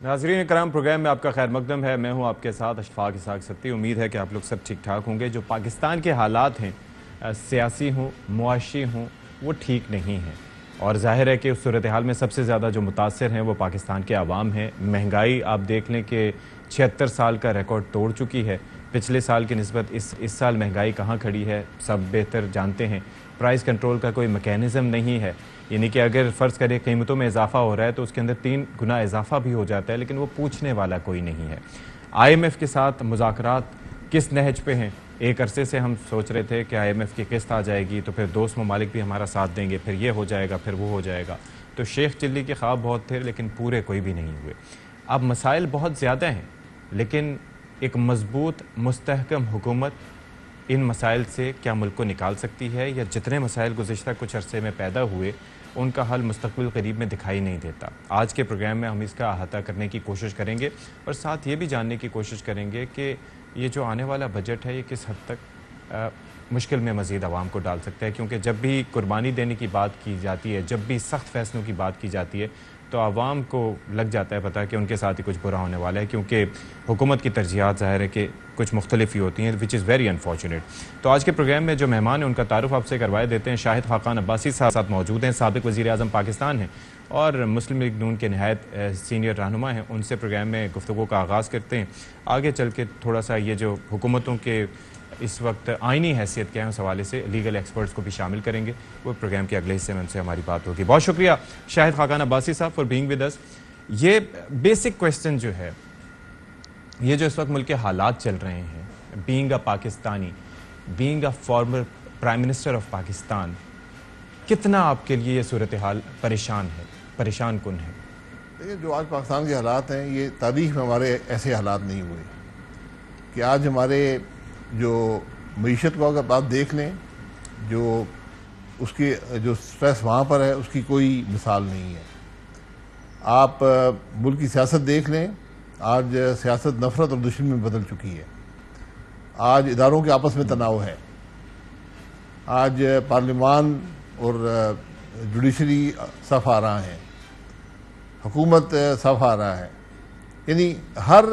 ناظرین کرام، پروگرام میں آپ کا خیر مقدم ہے۔ میں ہوں آپ کے ساتھ اشفاق اسحاق ستی۔ امید ہے کہ آپ لوگ سب ٹھیک ٹھاک ہوں گے۔ جو پاکستان کے حالات ہیں، سیاسی ہوں، معاشی ہوں، وہ ٹھیک نہیں ہیں، اور ظاہر ہے کہ اس صورتحال میں سب سے زیادہ جو متاثر ہیں وہ پاکستان کے عوام ہیں۔ مہنگائی آپ دیکھ لیں کہ 76 سال کا ریکارڈ توڑ چکی ہے۔ پچھلے سال کی نسبت اس سال مہنگائی کہاں کھڑی ہے سب بہتر جانتے ہیں۔ پرائز کنٹرول کا کوئی میکینزم نہیں ہے، یعنی کہ اگر فرض کرے قیمتوں میں اضافہ ہو رہا ہے تو اس کے اندر 3 گنا اضافہ بھی ہو جاتا ہے، لیکن وہ پوچھنے والا کوئی نہیں ہے۔ IMF کے ساتھ مذاکرات کس نہج پہ ہیں؟ ایک عرصے سے ہم سوچ رہے تھے کہ IMF کی قسط آ جائے گی تو پھر دوست ممالک بھی ہمارا ساتھ دیں گے، پھر یہ ہو جائے گا، پھر وہ ہو جائے گا۔ تو شیخ چلی کے خواب بہت تھے لیکن پورے کوئی بھی نہیں ہوئے۔ اب مسائل بہت زیادہ ہیں، لیکن ایک مضبوط مستحکم حکومت ان مسائل سے کیا ملک کو نکال سکتی ہے، یا جتنے مسائل گزشتہ کچھ عرصے میں پیدا ہوئے ان کا حل مستقبل قریب میں دکھائی نہیں دیتا؟ آج کے پروگرام میں ہم اس کا احاطہ کرنے کی کوشش کریں گے، اور ساتھ یہ بھی جاننے کی کوشش کریں گے کہ یہ جو آنے والا بجٹ ہے یہ کس حد تک مشکل میں مزید عوام کو ڈال سکتا ہے، کیونکہ جب بھی قربانی دینے کی بات کی جاتی ہے، جب بھی سخت فیصلوں کی بات کی جاتی ہے تو عوام کو لگ جاتا ہے پتہ کہ ان کے ساتھ ہی کچھ برا ہونے والا ہے، کیونکہ حکومت کی ترجیحات ظاہر ہے کہ کچھ مختلف ہی ہوتی ہیں، which is very unfortunate۔ تو آج کے پروگرام میں جو مہمان ہیں ان کا تعارف آپ سے کروائے دیتے ہیں۔ شاہد خاقان عباسی صاحب ساتھ موجود ہیں، سابق وزیر اعظم پاکستان ہیں اور مسلم لیگ نون کے نہایت سینئر رہنما ہیں۔ ان سے پروگرام میں گفتگو کا آغاز کرتے ہیں۔ آگے چل کے تھوڑا سا یہ جو حکومتوں کے اس وقت آئینی حیثیت کیا ہے اس حوالے سے لیگل ایکسپرٹس کو بھی شامل کریں گے، وہ پروگرام کے اگلے حصے میں ان سے ہماری بات ہوگی۔ بہت شکریہ شاہد خاقان عباسی صاحب فار بینگ ود اس۔ یہ بیسک کویسچن جو ہے، یہ جو اس وقت ملک کے حالات چل رہے ہیں، being a Pakistani, being a former prime minister of Pakistan, کتنا آپ کے لیے یہ صورتحال پریشان کن ہے؟ دیکھیں، جو آج پاکستان کے حالات ہیں یہ تاریخ میں ہمارے ایسے حالات نہیں ہوئے کہ آج ہمارے جو معیشت کو اگر آپ دیکھ لیں، جو اس کی جو سٹریس وہاں پر ہے اس کی کوئی مثال نہیں ہے۔ آپ ملک کی سیاست دیکھ لیں، آج سیاست نفرت اور دشمنی میں بدل چکی ہے۔ آج اداروں کے آپس میں تناؤ ہے۔ آج پارلیمان اور جوڈیشری صف آ رہا ہے، حکومت صف آ رہا ہے، یعنی ہر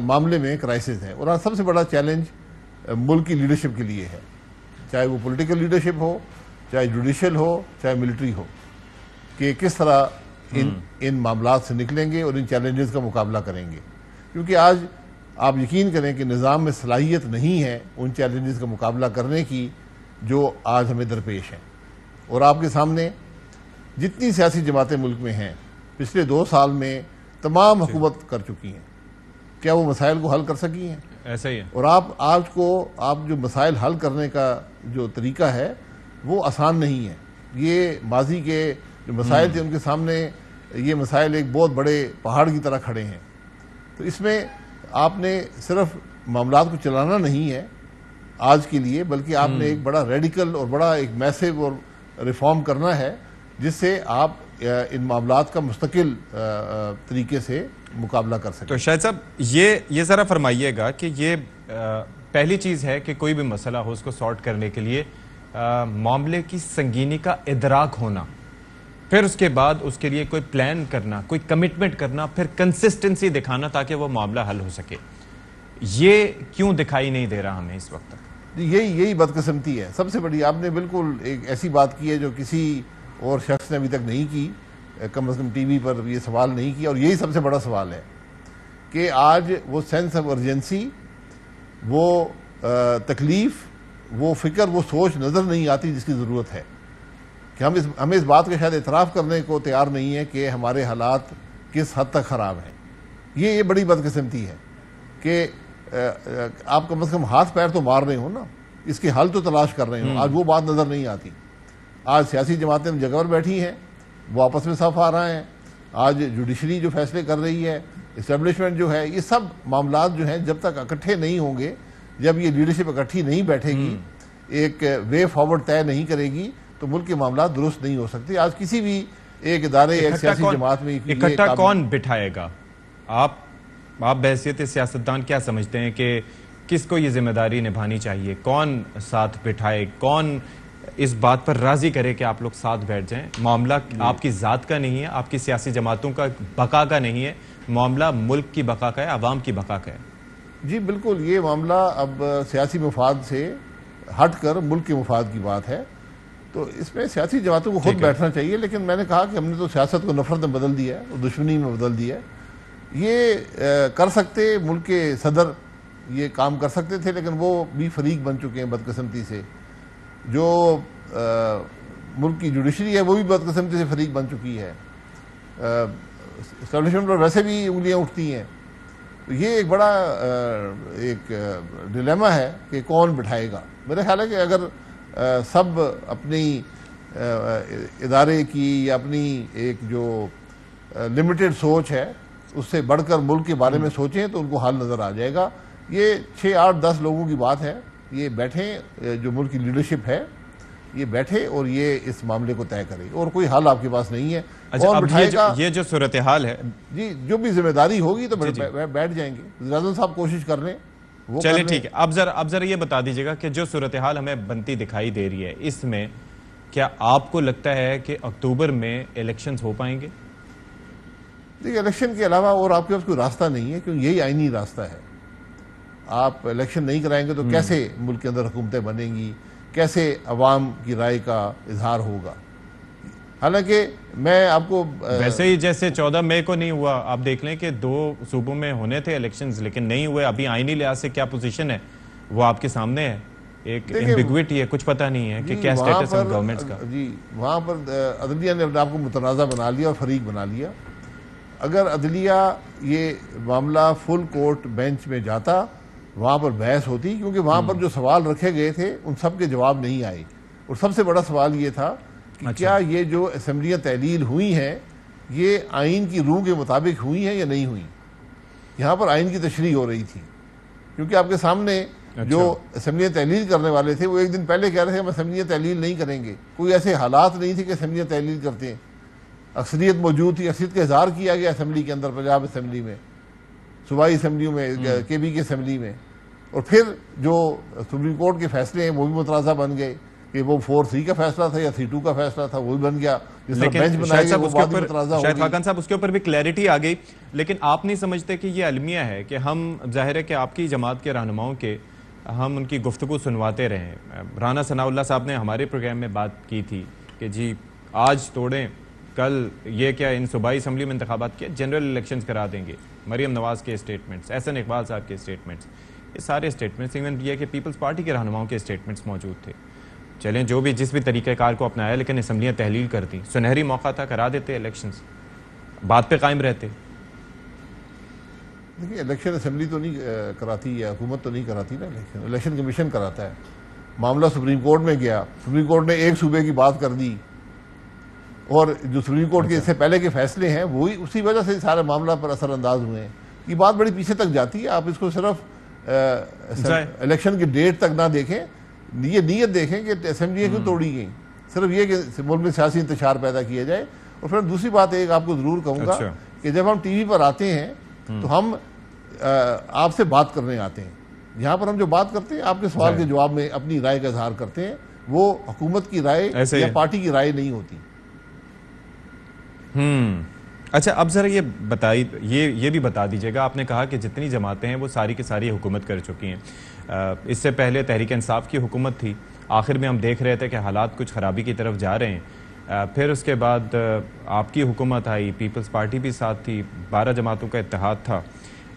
معاملے میں کرائسس ہے۔ اور سب سے بڑا چیلنج ملک کی لیڈرشپ کے لیے ہے، چاہے وہ پولیٹیکل لیڈرشپ ہو، چاہے جوڈیشل ہو، چاہے ملٹری ہو، کہ کس طرح ان معاملات سے نکلیں گے اور ان چیلنجز کا مقابلہ کریں گے۔ کیونکہ آج آپ یقین کریں کہ نظام میں صلاحیت نہیں ہے ان چیلنجز کا مقابلہ کرنے کی جو آج ہمیں درپیش ہیں۔ اور آپ کے سامنے جتنی سیاسی جماعتیں ملک میں ہیں پچھلے 2 سال میں تمام حکومت کر چکی ہیں، کیا وہ مسائل کو حل کر سکی ہیں؟ ایسا ہی ہے۔ اور آپ جو مسائل حل کرنے کا جو طریقہ ہے وہ آسان نہیں ہے۔ یہ ماضی کے جو مسائل تھے ان کے سامنے یہ مسائل ایک بہت بڑے پہاڑ کی طرح کھڑے ہیں۔ تو اس میں آپ نے صرف معاملات کو چلانا نہیں ہے آج کے لیے، بلکہ آپ نے ایک بڑا ریڈیکل اور بڑا ایک میسو اور ریفارم کرنا ہے جس سے آپ ان معاملات کا مستقل طریقے سے مقابلہ کر سکیں۔ تو شاہد صاحب یہ ذرا فرمائیے گا کہ یہ پہلی چیز ہے کہ کوئی بھی مسئلہ ہو اس کو سارٹ کرنے کے لیے معاملے کی سنگینی کا ادراک ہونا، پھر اس کے بعد اس کے لیے کوئی پلان کرنا، کوئی کمٹمنٹ کرنا، پھر کنسسٹنسی دکھانا تاکہ وہ معاملہ حل ہو سکے۔ یہ کیوں دکھائی نہیں دے رہا ہمیں اس وقت تک؟ یہی بدقسمتی ہے سب سے بڑی۔ آپ نے بالکل ایک ایسی بات کی ہے جو کسی اور شخص نے ابھی تک نہیں کی، کم از کم ٹی وی پر یہ سوال نہیں کیا، اور یہی سب سے بڑا سوال ہے کہ آج وہ سینس آف ارجنسی، وہ تکلیف، وہ فکر، وہ سوچ نظر نہیں آتی جس کی ضرورت ہے، کہ ہمیں اس بات کا شاید اعتراف کرنے کو تیار نہیں ہے کہ ہمارے حالات کس حد تک خراب ہیں۔ یہ بڑی بدقسمتی ہے کہ آپ کم از کم ہاتھ پیر تو مار رہے ہو نا، اس کے حل تو تلاش کر رہے ہو، آج وہ بات نظر نہیں آتی۔ آج سیاسی جماعتیں جگہ پر بیٹھی ہیں، وہ آپس میں صف آ رہے ہیں، آج جوڈیشری جو فیصلے کر رہی ہے، اسٹیبلشمنٹ جو ہے، یہ سب معاملات جو ہیں جب تک اکٹھے نہیں ہوں گے، جب یہ لیڈرشپ اکٹھی نہیں بیٹھے گی، ایک وے فارورڈ طے نہیں کرے گی تو ملک کے معاملات درست نہیں ہو سکتے۔ آج کسی بھی ایک ادارے، ایک سیاسی جماعت میں اکٹھا کون بٹھائے گا؟ آپ بحیثیت سیاستدان کیا سمجھتے ہیں کہ کس کو یہ ذمہ داری نبھانی چاہیے؟ کون ساتھ بٹھائے؟ کون اس بات پر راضی کرے کہ آپ لوگ ساتھ بیٹھ جائیں؟ معاملہ آپ کی ذات کا نہیں ہے، آپ کی سیاسی جماعتوں کا بقا کا نہیں ہے، معاملہ ملک کی بقا کا ہے، عوام کی بقا کا ہے۔ جی بالکل، یہ معاملہ اب سیاسی مفاد سے ہٹ کر ملک کے مفاد کی بات ہے، تو اس میں سیاسی جماعتوں کو خود بیٹھنا چاہیے۔ لیکن میں نے کہا کہ ہم نے تو سیاست کو نفرت میں بدل دیا ہے اور دشمنی میں بدل دیا ہے۔ یہ کر سکتے ملک کے صدر یہ کام کر سکتے تھے، لیکن وہ بھی فریق بن چکے ہیں بدقسمتی سے۔ جو ملک کی جوڈیشری ہے وہ بھی بدقسمتی سے فریق بن چکی ہے۔ اسٹیبلشمنٹ پر ویسے بھی انگلیاں اٹھتی ہیں۔ یہ ایک بڑا ایک ڈیلیما ہے کہ کون بٹھائے گا۔ میرا خیال ہے کہ اگر سب اپنی ادارے کی یا اپنی ایک جو لمیٹڈ سوچ ہے اس سے بڑھ کر ملک کے بارے میں سوچیں تو ان کو حل نظر آ جائے گا۔ یہ 6 8 10 لوگوں کی بات ہے، یہ بیٹھیں، جو ملک کی لیڈرشپ ہے یہ بیٹھے اور یہ اس معاملے کو طے کرے، اور کوئی حل آپ کے پاس نہیں ہے۔ اچھا، اب یہ جو صورتحال ہے، جی جو بھی ذمہ داری ہوگی تو بیٹھ جائیں گے۔ وزیر اعظم صاحب کوشش کر رہے ہیں، چلے ٹھیک ہے۔ اب ذرا یہ بتا دیجیے گا کہ جو صورتحال ہمیں بنتی دکھائی دے رہی ہے، اس میں کیا آپ کو لگتا ہے کہ اکتوبر میں الیکشنز ہو پائیں گے؟ دیکھیں، الیکشن کے علاوہ اور آپ کے پاس کوئی راستہ نہیں ہے، کیونکہ یہی آئینی راستہ ہے۔ آپ الیکشن نہیں کرائیں گے تو کیسے ملک کے اندر حکومتیں بنیں گی، کیسے عوام کی رائے کا اظہار ہوگا؟ حالانکہ میں آپ کو ویسے ہی جیسے 14 مئی کو نہیں ہوا، آپ دیکھ لیں کہ 2 صوبوں میں ہونے تھے الیکشنز لیکن نہیں ہوئے۔ ابھی آئینی لحاظ سے کیا پوزیشن ہے وہ آپ کے سامنے ہے، ایک ایمبیگویٹی ہے، کچھ پتہ نہیں ہے کہ کیا سٹیٹس ہے گورنمنٹس کا۔ جی وہاں پر عدلیہ نے اپنے آپ کو متنازع بنا لیا اور فریق بنا لیا۔ اگر عدلیہ یہ معاملہ فل کورٹ بینچ میں جاتا، وہاں پر بحث ہوتی، کیونکہ وہاں پر جو سوال رکھے گئے تھے ان سب کے جواب نہیں آئے، اور سب سے بڑا سوال یہ تھا کہ کیا یہ جو اسمبلیاں تحلیل ہوئی ہیں یہ آئین کی روح کے مطابق ہوئی ہیں یا نہیں ہوئی۔ یہاں پر آئین کی تشریح ہو رہی تھی، کیونکہ آپ کے سامنے جو اسمبلیاں تحلیل کرنے والے تھے وہ ایک دن پہلے کہہ رہے تھے ہم اسمبلیاں تحلیل نہیں کریں گے۔ کوئی ایسے حالات نہیں تھے کہ اسمبلیاں تحلیل کرتے ہیں، اکثریت موجود تھی، اکثریت کا اظہار کیا گیا اسمبلی کے اندر، پنجاب اسمبلی میں، صوبائی اسمبلیوں میں، کے بی کی اسمبلی میں، اور پھر جو سپریم کورٹ کے فیصلے ہیں وہ بھی متنازع بن گئے کہ وہ 4-3 کا فیصلہ تھا یا 3-2 کا فیصلہ تھا، وہ بھی بن گیا۔ لیکن شاید خاقان صاحب اس کے اوپر بھی کلیئرٹی آ گئی، لیکن آپ نہیں سمجھتے کہ یہ المیہ ہے کہ ہم ظاہر ہے کہ آپ کی جماعت کے رہنماؤں کے ہم ان کی گفتگو سنواتے رہیں۔ رانا ثناء اللہ صاحب نے ہمارے پروگرام میں بات کی تھی کہ جی آج توڑیں، کل یہ کیا ان صوبائی اسمبلی میں انتخابات کیا، جنرل الیکشنز کرا دیں گے۔ مریم نواز کے اسٹیٹمنٹس، احسن اقبال صاحب کے اسٹیٹمنٹس، یہ سارے اسٹیٹمنٹس، ایون یہ کہ پیپلز پارٹی کے رہنماؤں کے اسٹیٹمنٹس موجود تھے۔ چلیں جو بھی جس بھی طریقہ کار کو اپنایا، لیکن اسمبلیاں تحلیل کرتی، سنہری موقع تھا، کرا دیتے الیکشنز، بات پہ قائم رہتے۔ دیکھیے الیکشن اسمبلی تو نہیں کراتی ہے، حکومت تو نہیں کراتی نا، الیکشن کمیشن کراتا ہے۔ معاملہ سپریم کورٹ میں گیا، سپریم کورٹ نے ایک صوبے کی بات کر دی، اور جو سپریم کورٹ کے اس سے پہلے کے فیصلے ہیں وہی اسی وجہ سے سارے معاملہ پر اثر انداز ہوئے ہیں۔ یہ بات بڑی پیچھے تک جاتی ہے، آپ اس کو صرف الیکشن کی ڈیٹ تک نہ دیکھیں، یہ نیت دیکھیں کہ اسمبلیاں کیوں توڑی گئیں، صرف یہ کہ ملک میں سیاسی انتشار پیدا کیا جائے۔ اور پھر دوسری بات ایک آپ کو ضرور کہوں گا کہ جب ہم ٹی وی پر آتے ہیں تو ہم آپ سے بات کرنے آتے ہیں، یہاں پر ہم جو بات کرتے ہیں آپ کے سوال کے جواب میں اپنی رائے کا اظہار کرتے ہیں، وہ حکومت کی رائے یا پارٹی کی رائے نہیں ہوتی۔ اچھا اب ذرا یہ بھی بتا دیجیے گا، آپ نے کہا کہ جتنی جماعتیں ہیں وہ ساری کی ساری حکومت کر چکی ہیں، اس سے پہلے تحریک انصاف کی حکومت تھی، آخر میں ہم دیکھ رہے تھے کہ حالات کچھ خرابی کی طرف جا رہے ہیں، پھر اس کے بعد آپ کی حکومت آئی، پیپلز پارٹی بھی ساتھ تھی، 12 جماعتوں کا اتحاد تھا،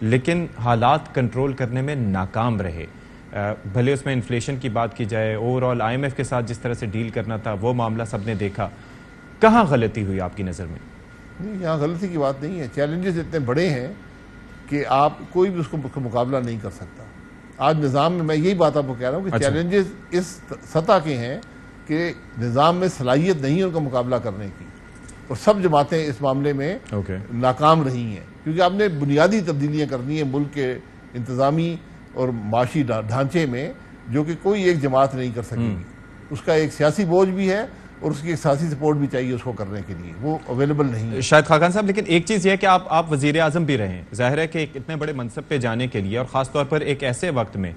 لیکن حالات کنٹرول کرنے میں ناکام رہے۔ بھلے اس میں انفلیشن کی بات کی جائے، اوورآل IMF کے ساتھ جس طرح سے ڈیل کرنا تھا وہ معاملہ سب نے دیکھا، کہاں غلطی ہوئی آپ کی نظر میں؟ نہیں، یہاں غلطی کی بات نہیں ہے، چیلنجز اتنے بڑے ہیں کہ آپ کوئی بھی اس کو مقابلہ نہیں کر سکتا۔ آج نظام میں یہی بات آپ کو کہہ رہا ہوں کہ چیلنجز اس سطح کے ہیں کہ نظام میں صلاحیت نہیں ہے ان کا مقابلہ کرنے کی، اور سب جماعتیں اس معاملے میں ناکام رہی ہیں، کیونکہ آپ نے بنیادی تبدیلیاں کرنی ہیں ملک کے انتظامی اور معاشی ڈھانچے میں، جو کہ کوئی ایک جماعت نہیں کر سکے گی۔ اس کا ایک سیاسی بوجھ بھی ہے اور اس کی ایک سیاسی سپورٹ بھی چاہیے اس کو کرنے کے لیے، وہ اویلیبل نہیں ہے۔ شاید خاقان صاحب، لیکن ایک چیز یہ ہے کہ آپ وزیر اعظم بھی رہے ہیں، ظاہر ہے کہ ایک اتنے بڑے منصب پہ جانے کے لیے، اور خاص طور پر ایک ایسے وقت میں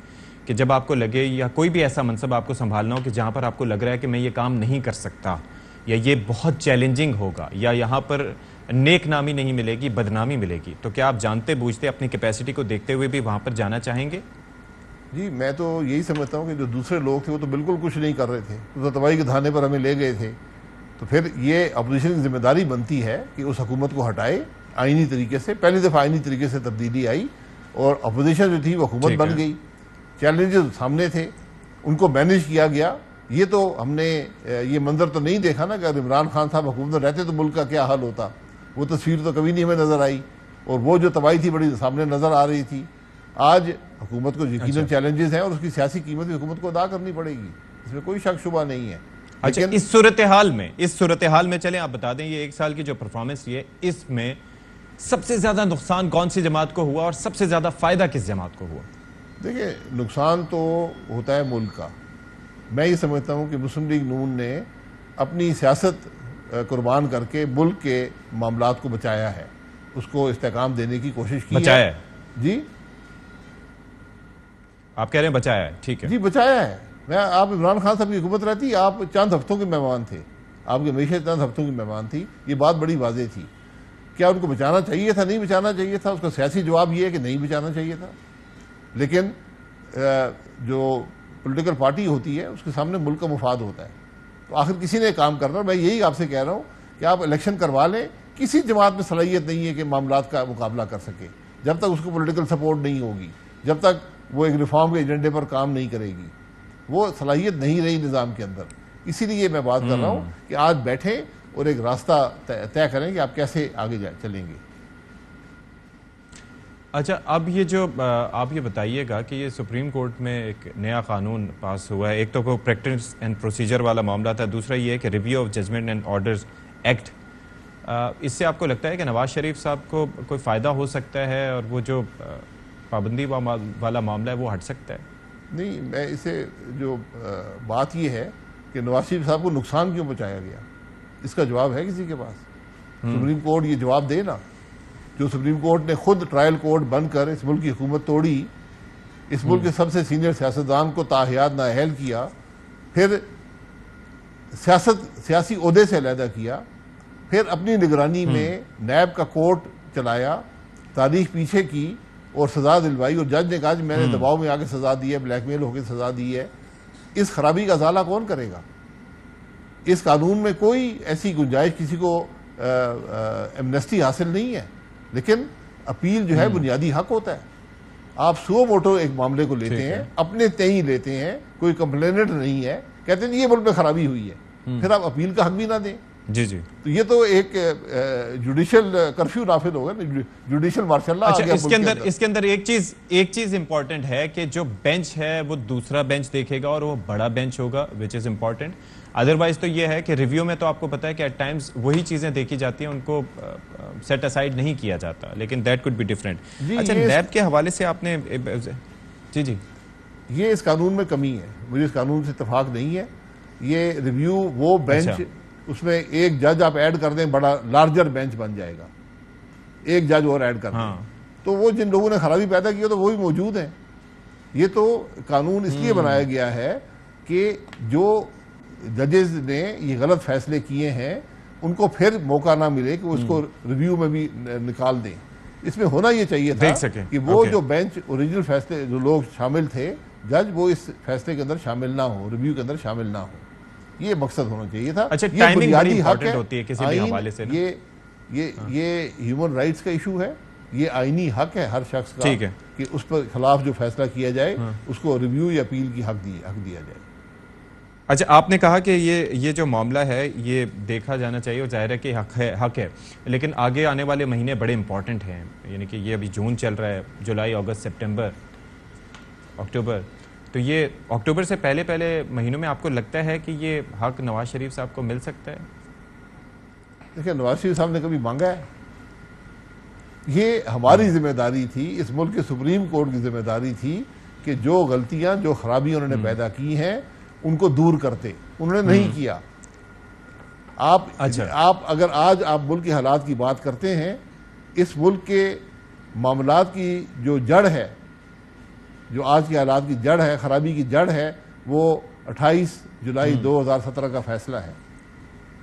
کہ جب آپ کو لگے یا کوئی بھی ایسا منصب آپ کو سنبھالنا ہو کہ جہاں پر آپ کو لگ رہا ہے کہ میں یہ کام نہیں کر سکتا یا یہ بہت چیلنجنگ ہوگا یا یہاں پر نیک نامی نہیں ملے گی، بدنامی ملے گی، تو کیا آپ جانتے بوجھتے اپنی کیپیسٹی کو دیکھتے ہوئے بھی وہاں پر جانا چاہیں گے؟ جی میں تو یہی سمجھتا ہوں کہ جو دوسرے لوگ تھے وہ تو بالکل کچھ نہیں کر رہے تھے، تو تباہی کے دھانے پر ہمیں لے گئے تھے، تو پھر یہ اپوزیشن کی ذمہ داری بنتی ہے کہ اس حکومت کو ہٹائے آئینی طریقے سے. پہلی دفعہ آئینی طریقے سے تبدیلی آئی اور اپوزیشن جو تھی وہ حکومت بن گئی. چیلنجز سامنے تھے، ان کو مینیج کیا گیا. یہ تو ہم نے یہ منظر تو نہیں دیکھا نا کہ اگر عمران خان صاحب حکومت میں رہتے تو ملک کا کیا حال ہوتا. وہ تصویر تو کبھی نہیں ہمیں نظر آئی اور وہ جو تباہی تھی بڑی سامنے نظر آ رہی تھی. آج حکومت کو یقیناً چیلنجز ہیں اور اس کی سیاسی قیمت بھی حکومت کو ادا کرنی پڑے گی، اس میں کوئی شک شبہ نہیں ہے. اچھا اس صورتحال میں چلیں آپ بتا دیں یہ 1 سال کی جو پرفارمنس ہے اس میں سب سے زیادہ نقصان کون سی جماعت کو ہوا اور سب سے زیادہ فائدہ کس جماعت کو ہوا؟ دیکھیں نقصان تو ہوتا ہے ملک کا. میں یہ سمجھتا ہوں کہ مسلم لیگ نون نے اپنی سیاست قربان کر کے ملک کے معاملات کو بچایا ہے، اس کو استحکام دینے کی کوشش کی بچایا ہے. جی آپ کہہ رہے ہیں بچایا ہے، ٹھیک ہے جی بچایا ہے. آپ عمران خان صاحب کی حکومت رہتی آپ چند ہفتوں کے مہمان تھے، آپ کی معیشت چند ہفتوں کی مہمان تھی. یہ بات بڑی واضح تھی. کیا ان کو بچانا چاہیے تھا، نہیں بچانا چاہیے تھا؟ اس کا سیاسی جواب یہ ہے کہ نہیں بچانا چاہیے تھا. لیکن جو پولیٹیکل پارٹی ہوتی ہے اس کے سامنے ملک کا مفاد ہوتا ہے، تو آخر کسی نے کام کرنا. میں یہی آپ سے کہہ رہا ہوں کہ آپ الیکشن کروا لیں. کسی جماعت میں صلاحیت نہیں ہے کہ معاملات کا مقابلہ کر سکے جب تک اس کو پولیٹیکل سپورٹ نہیں ہوگی، جب تک وہ ایک ریفارم کے ایجنڈے پر کام نہیں کرے گی. وہ صلاحیت نہیں رہی نظام کے اندر. اسی لیے میں بات کر رہا ہوں کہ آج بیٹھیں اور ایک راستہ طے کریں کہ آپ کیسے آگے چلیں گے. اچھا اب یہ جو آپ یہ بتائیے گا کہ یہ سپریم کورٹ میں ایک نیا قانون پاس ہوا ہے. ایک تو وہ پریکٹس اینڈ پروسیجر والا معاملہ تھا، دوسرا یہ ہے کہ review of judgment and orders act. اس سے آپ کو لگتا ہے کہ نواز شریف صاحب کو کوئی فائدہ ہو سکتا ہے اور وہ جو پابندی والا معاملہ ہے وہ ہٹ سکتا ہے؟ نہیں، میں اسے جو بات یہ ہے کہ نواز شریف صاحب کو نقصان کیوں پہنچایا گیا، اس کا جواب ہے کسی کے پاس؟ سپریم کورٹ یہ جواب دے نا. جو سپریم کورٹ نے خود ٹرائل کورٹ بن کر اس ملک کی حکومت توڑی، اس ملک کے سب سے سینئر سیاستدان کو تاحیات نااہل کیا، پھر سیاسی عہدے سے علیحدہ کیا، پھر اپنی نگرانی میں نیب کا کورٹ چلایا، تاریخ پیچھے کی اور سزا دلوائی، اور جج نے کہا کہ میں نے دباؤ میں آ کے سزا دی ہے، بلیک میل ہو کے سزا دی ہے. اس خرابی کا ازالہ کون کرے گا؟ اس قانون میں کوئی ایسی گنجائش کسی کو ایمنسٹی حاصل نہیں ہے. لیکن اپیل جو ہے بنیادی حق ہوتا ہے. آپ سو موٹو ایک معاملے کو لیتے ہیں، اپنے تئیں لیتے ہیں، کوئی کمپلیننٹ نہیں ہے، کہتے ہیں یہ ملک میں خرابی ہوئی ہے، پھر آپ اپیل کا حق بھی نہ دیں. جی جی تو یہ تو ایک جوڈیشل کرفیو نافذ ہوگا، جوڈیشل مارشل لا. اچھا اس کے اندر ایک چیز امپورٹنٹ ہے کہ جو بینچ ہے وہ دوسرا بینچ دیکھے گا اور وہ بڑا بینچ ہوگا، وچ از امپورٹنٹ. ادروائز تو یہ ہے کہ ریویو میں تو آپ کو پتا ہے کہ ایٹ ٹائمز وہی چیزیں دیکھی جاتی ہیں، ان کو سیٹ اسائڈ نہیں کیا جاتا، لیکن دیٹ کوڈ بی ڈفرینٹ. اچھا نیب کے حوالے سے آپ نے جی یہ اس قانون میں کمی ہے، مجھے اس قانون سے اتفاق نہیں ہے. یہ ریویو وہ بینچ، اس میں ایک جج آپ ایڈ کر دیں، بڑا لارجر بینچ بن جائے گا. ایک جج اور ایڈ کر دیں تو وہ جن لوگوں نے خرابی پیدا کی تو وہ بھی موجود ہیں. یہ تو قانون اس لیے بنایا گیا ہے کہ جو ججز نے یہ غلط فیصلے کیے ہیں ان کو پھر موقع نہ ملے کہ وہ اس کو ریویو میں بھی نکال دیں. اس میں ہونا یہ چاہیے تھا کہ وہ جو بینچ اوریجنل فیصلے جو لوگ شامل تھے جج، وہ اس فیصلے کے اندر شامل نہ ہو، ریویو کے اندر شامل نہ ہو. یہ مقصد ہونا چاہیے تھا. یہ بنیادی حق ہے کسی بھی حوالے سے. یہ ہیومن رائٹس کا ایشو ہے، یہ آئینی حق ہے ہر شخص کا کہ اس پر خلاف جو فیصلہ کیا جائے اس کو ریویو یا اپیل کی حق دیا جائے. اچھا آپ نے کہا کہ یہ جو معاملہ ہے یہ دیکھا جانا چاہیے اور ظاہر ہے کہ حق ہے، لیکن آگے آنے والے مہینے بڑے امپورٹنٹ ہیں. یعنی کہ یہ ابھی جون چل رہا ہے، جولائی، اگست، سپٹمبر، اکتوبر. تو یہ اکتوبر سے پہلے مہینوں میں آپ کو لگتا ہے کہ یہ حق نواز شریف صاحب کو مل سکتا ہے؟ دیکھیں نواز شریف صاحب نے کبھی مانگا ہے؟ یہ ہماری ذمہ داری تھی، اس ملک کے سپریم کورٹ کی ذمہ داری تھی کہ جو غلطیاں، جو خرابیاں انہوں نے پیدا کی ہیں ان کو دور کرتے. انہوں نے نہیں کیا. آپ اگر آج آپ ملک کے حالات کی بات کرتے ہیں، اس ملک کے معاملات کی جو جڑ ہے جو آج کے حالات کی جڑ ہے، خرابی کی جڑ ہے، وہ 28 جولائی 2017 کا فیصلہ ہے،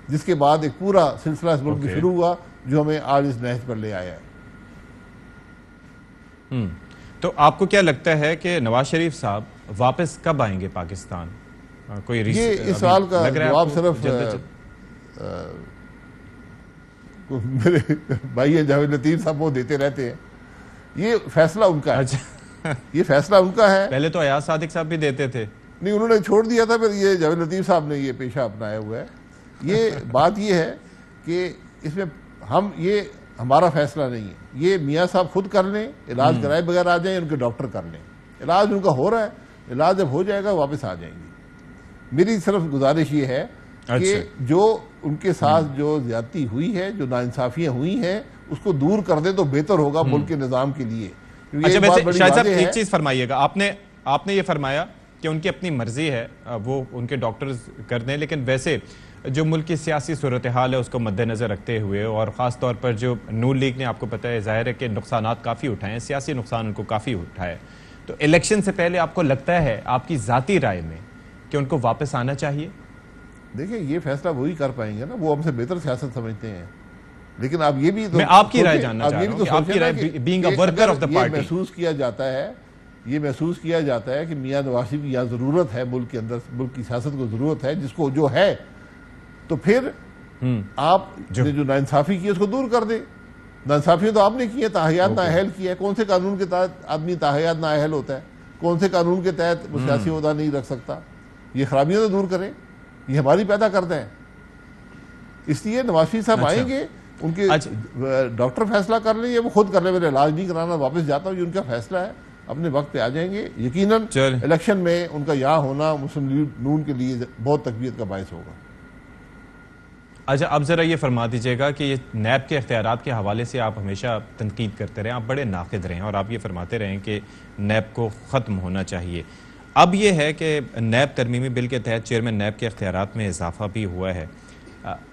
جس کے بعد ایک پورا سلسلہ اس ملک میں شروع ہوا جو ہمیں آج اس نہج پر لے آیا ہے۔ تو آپ کو کیا لگتا ہے کہ نواز شریف صاحب واپس کب آئیں گے پاکستان؟ کوئی یہ اس سوال کا جواب صرف میرے بھائی جاوید لطیف صاحب وہ دیتے رہتے ہیں، یہ فیصلہ ان کا ہے، یہ فیصلہ ان کا ہے۔ پہلے تو ایاز صادق صاحب بھی دیتے تھے، نہیں انہوں نے چھوڑ دیا تھا، پھر یہ جاوید لطیف صاحب نے یہ پیشہ اپنایا ہوا ہے۔ یہ بات یہ ہے کہ اس میں یہ ہمارا فیصلہ نہیں ہے، یہ میاں صاحب خود کر لیں، علاج کرائے بغیر آ جائیں، ان کے ڈاکٹر کر لیں، علاج ان کا ہو رہا ہے، علاج جب ہو جائے گا واپس آ جائیں گے۔ میری صرف گزارش یہ ہے کہ جو ان کے ساتھ جو زیادتی ہوئی ہے، جو ناانصافیاں ہوئی ہیں، اس کو دور کر دیں تو بہتر ہوگا ملک کے نظام کے لیے۔ اچھا ویسے شاہد صاحب ایک چیز فرمائیے گا، آپ نے یہ فرمایا کہ ان کی اپنی مرضی ہے، وہ ان کے ڈاکٹرز کر دیں، لیکن ویسے جو ملک کی سیاسی صورتحال ہے اس کو مد نظر رکھتے ہوئے، اور خاص طور پر جو نون لیگ نے، آپ کو پتہ ہے ظاہر ہے کہ نقصانات کافی اٹھائے ہیں، سیاسی نقصان ان کو کافی اٹھائے، تو الیکشن سے پہلے آپ کو لگتا ہے آپ کی ذاتی رائے میں کہ ان کو واپس آنا چاہیے؟ دیکھیں یہ فیصلہ وہی کر پائیں گے نا، وہ ہم سے بہتر سیاست سمجھتے ہیں، لیکن اب یہ بھی میں آپ کی رائے جاننا چاہ رہا ہوں کہ آپ کی رائے being a worker of the party, یہ محسوس کیا جاتا ہے کہ میاں نواز شریف کی یہاں ضرورت ہے، ملک کے اندر ملک کی سیاست کو ضرورت ہے، جس کو جو ہے، تو پھر آپ نے جو ناانصافی کی اس کو دور کر دیں۔ ناانصافی تو آپ نے کی ہے، تاحیات نااہل کی ہے، کون سے قانون کے تحت آدمی تاحیات نااہل ہوتا ہے؟ کون سے قانون کے تحت وہ سیاسی عہدہ نہیں رکھ سکتا؟ یہ خرابیاں تو دور کریں، یہ ہماری پیدا کرتے ہیں۔ اس لیے نواز شریف صاحب آئیں گے، ان کے ڈاکٹر فیصلہ کر لیں یا وہ خود کر لیں، میرے علاج نہیں کرانا واپس جاتا ہوں، یہ ان کا فیصلہ ہے، اپنے وقت پہ آ جائیں گے۔ یقیناً الیکشن میں ان کا یہاں ہونا مسلم لیگ نون کے لیے بہت تقویت کا باعث ہوگا۔ اچھا اب ذرا یہ فرما دیجئے گا کہ یہ نیب کے اختیارات کے حوالے سے آپ ہمیشہ تنقید کرتے رہے، آپ بڑے ناقد رہے ہیں، اور آپ یہ فرماتے رہے کہ نیب کو ختم ہونا چاہیے۔ اب یہ ہے کہ نیب ترمیمی بل کے تحت چیئرمین نیب کے اختیارات میں اضافہ بھی ہوا ہے،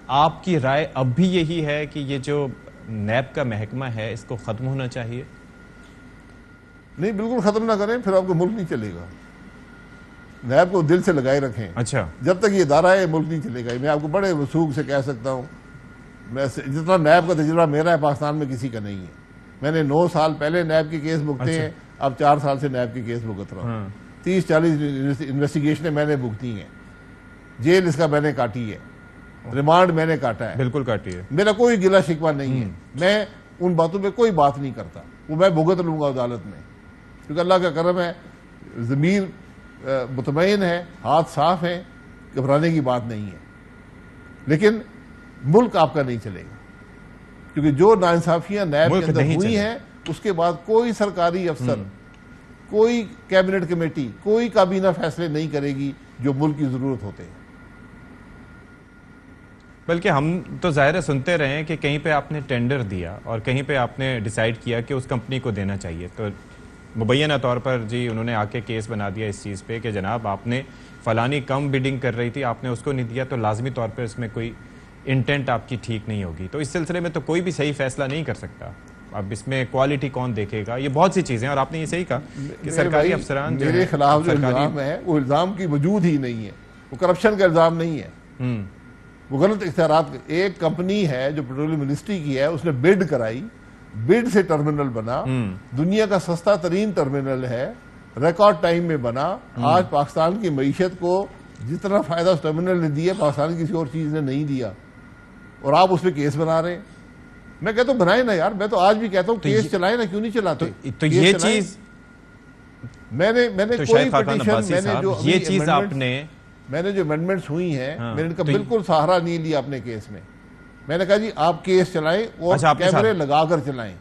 آپ کی رائے اب بھی یہی ہے کہ یہ جو نیب کا محکمہ ہے اس کو ختم ہونا چاہیے؟ نہیں بالکل ختم نہ کریں، پھر آپ کو ملک نہیں چلے گا۔ نیب کو دل سے لگائے رکھیں، اچھا جب تک یہ ادارہ ہے ملک نہیں چلے گا۔ میں آپ کو بڑے وثوق سے کہہ سکتا ہوں، جتنا نیب کا تجربہ میرا ہے پاکستان میں کسی کا نہیں ہے۔ میں نے 9 سال پہلے نیب کے کیس بھگتے ہیں، اب 4 سال سے نیب کے کیس بھگت رہا ہوں، 30-40 انویسٹیگیشنیں میں نے بھگتی ہیں، جیل اس کا میں نے کاٹی ہے، ریمانڈ میں نے کاٹا ہے، بالکل کاٹی ہے، میرا کوئی گلہ شکوہ نہیں ہے، میں ان باتوں پہ کوئی بات نہیں کرتا، وہ میں بھگت لوں گا عدالت میں، کیونکہ اللہ کا کرم ہے، ضمیر مطمئن ہے، ہاتھ صاف ہیں، گھبرانے کی بات نہیں ہے۔ لیکن ملک آپ کا نہیں چلے گا، کیونکہ جو ناانصافیاں نیب کے اندر ہوئی ہیں اس کے بعد کوئی سرکاری افسر، کوئی کیبنٹ کمیٹی، کوئی کابینہ فیصلے نہیں کرے گی جو ملک کی ضرورت ہوتے ہیں۔ بلکہ ہم تو ظاہر سنتے رہے ہیں کہ کہیں پہ آپ نے ٹینڈر دیا اور کہیں پہ آپ نے ڈیسائیڈ کیا کہ اس کمپنی کو دینا چاہیے، تو مبینہ طور پر جی انہوں نے آ کے کیس بنا دیا اس چیز پہ کہ جناب آپ نے فلانی کم بیڈنگ کر رہی تھی، آپ نے اس کو نہیں دیا، تو لازمی طور پہ اس میں کوئی انٹینٹ آپ کی ٹھیک نہیں ہوگی، تو اس سلسلے میں تو کوئی بھی صحیح فیصلہ نہیں کر سکتا۔ اب اس میں کوالٹی کون دیکھے گا، یہ بہت سی چیزیں، اور آپ نے یہ صحیح کہا کہ سرکاری افسران میرے خلاف جو الزام ہے وہ الزام کی وجود ہی نہیں ہے، وہ کرپشن کا الزام نہیں ہے، وہ غلط اختیارات۔ ایک کمپنی ہے جو پیٹرولیم منسٹری کی ہے، اس نے بڈ کرائی، بڈ سے ٹرمینل بنا، دنیا کا سستا ترین ٹرمینل ہے، ریکارڈ ٹائم میں بنا۔ آج پاکستان کی معیشت کو جتنا فائدہ اس ٹرمینل نے دیا پاکستان کی کسی اور چیز نے نہیں دیا، اور آپ اس پہ کیس بنا رہے ہیں۔ میں کہتا ہوں بنائیں نا یار، میں تو آج بھی کہتا ہوں کیس چلائیں نا، کیوں نہیں چلاتے؟ تو یہ چیز میں نے کوئی پٹیشن، میں نے جو امینڈمنٹس ہوئی ہیں میں نے ان کا بالکل سہارا نہیں لیا اپنے کیس میں۔ میں نے کہا جی آپ کیس چلائیں اور کیمرے لگا کر چلائیں،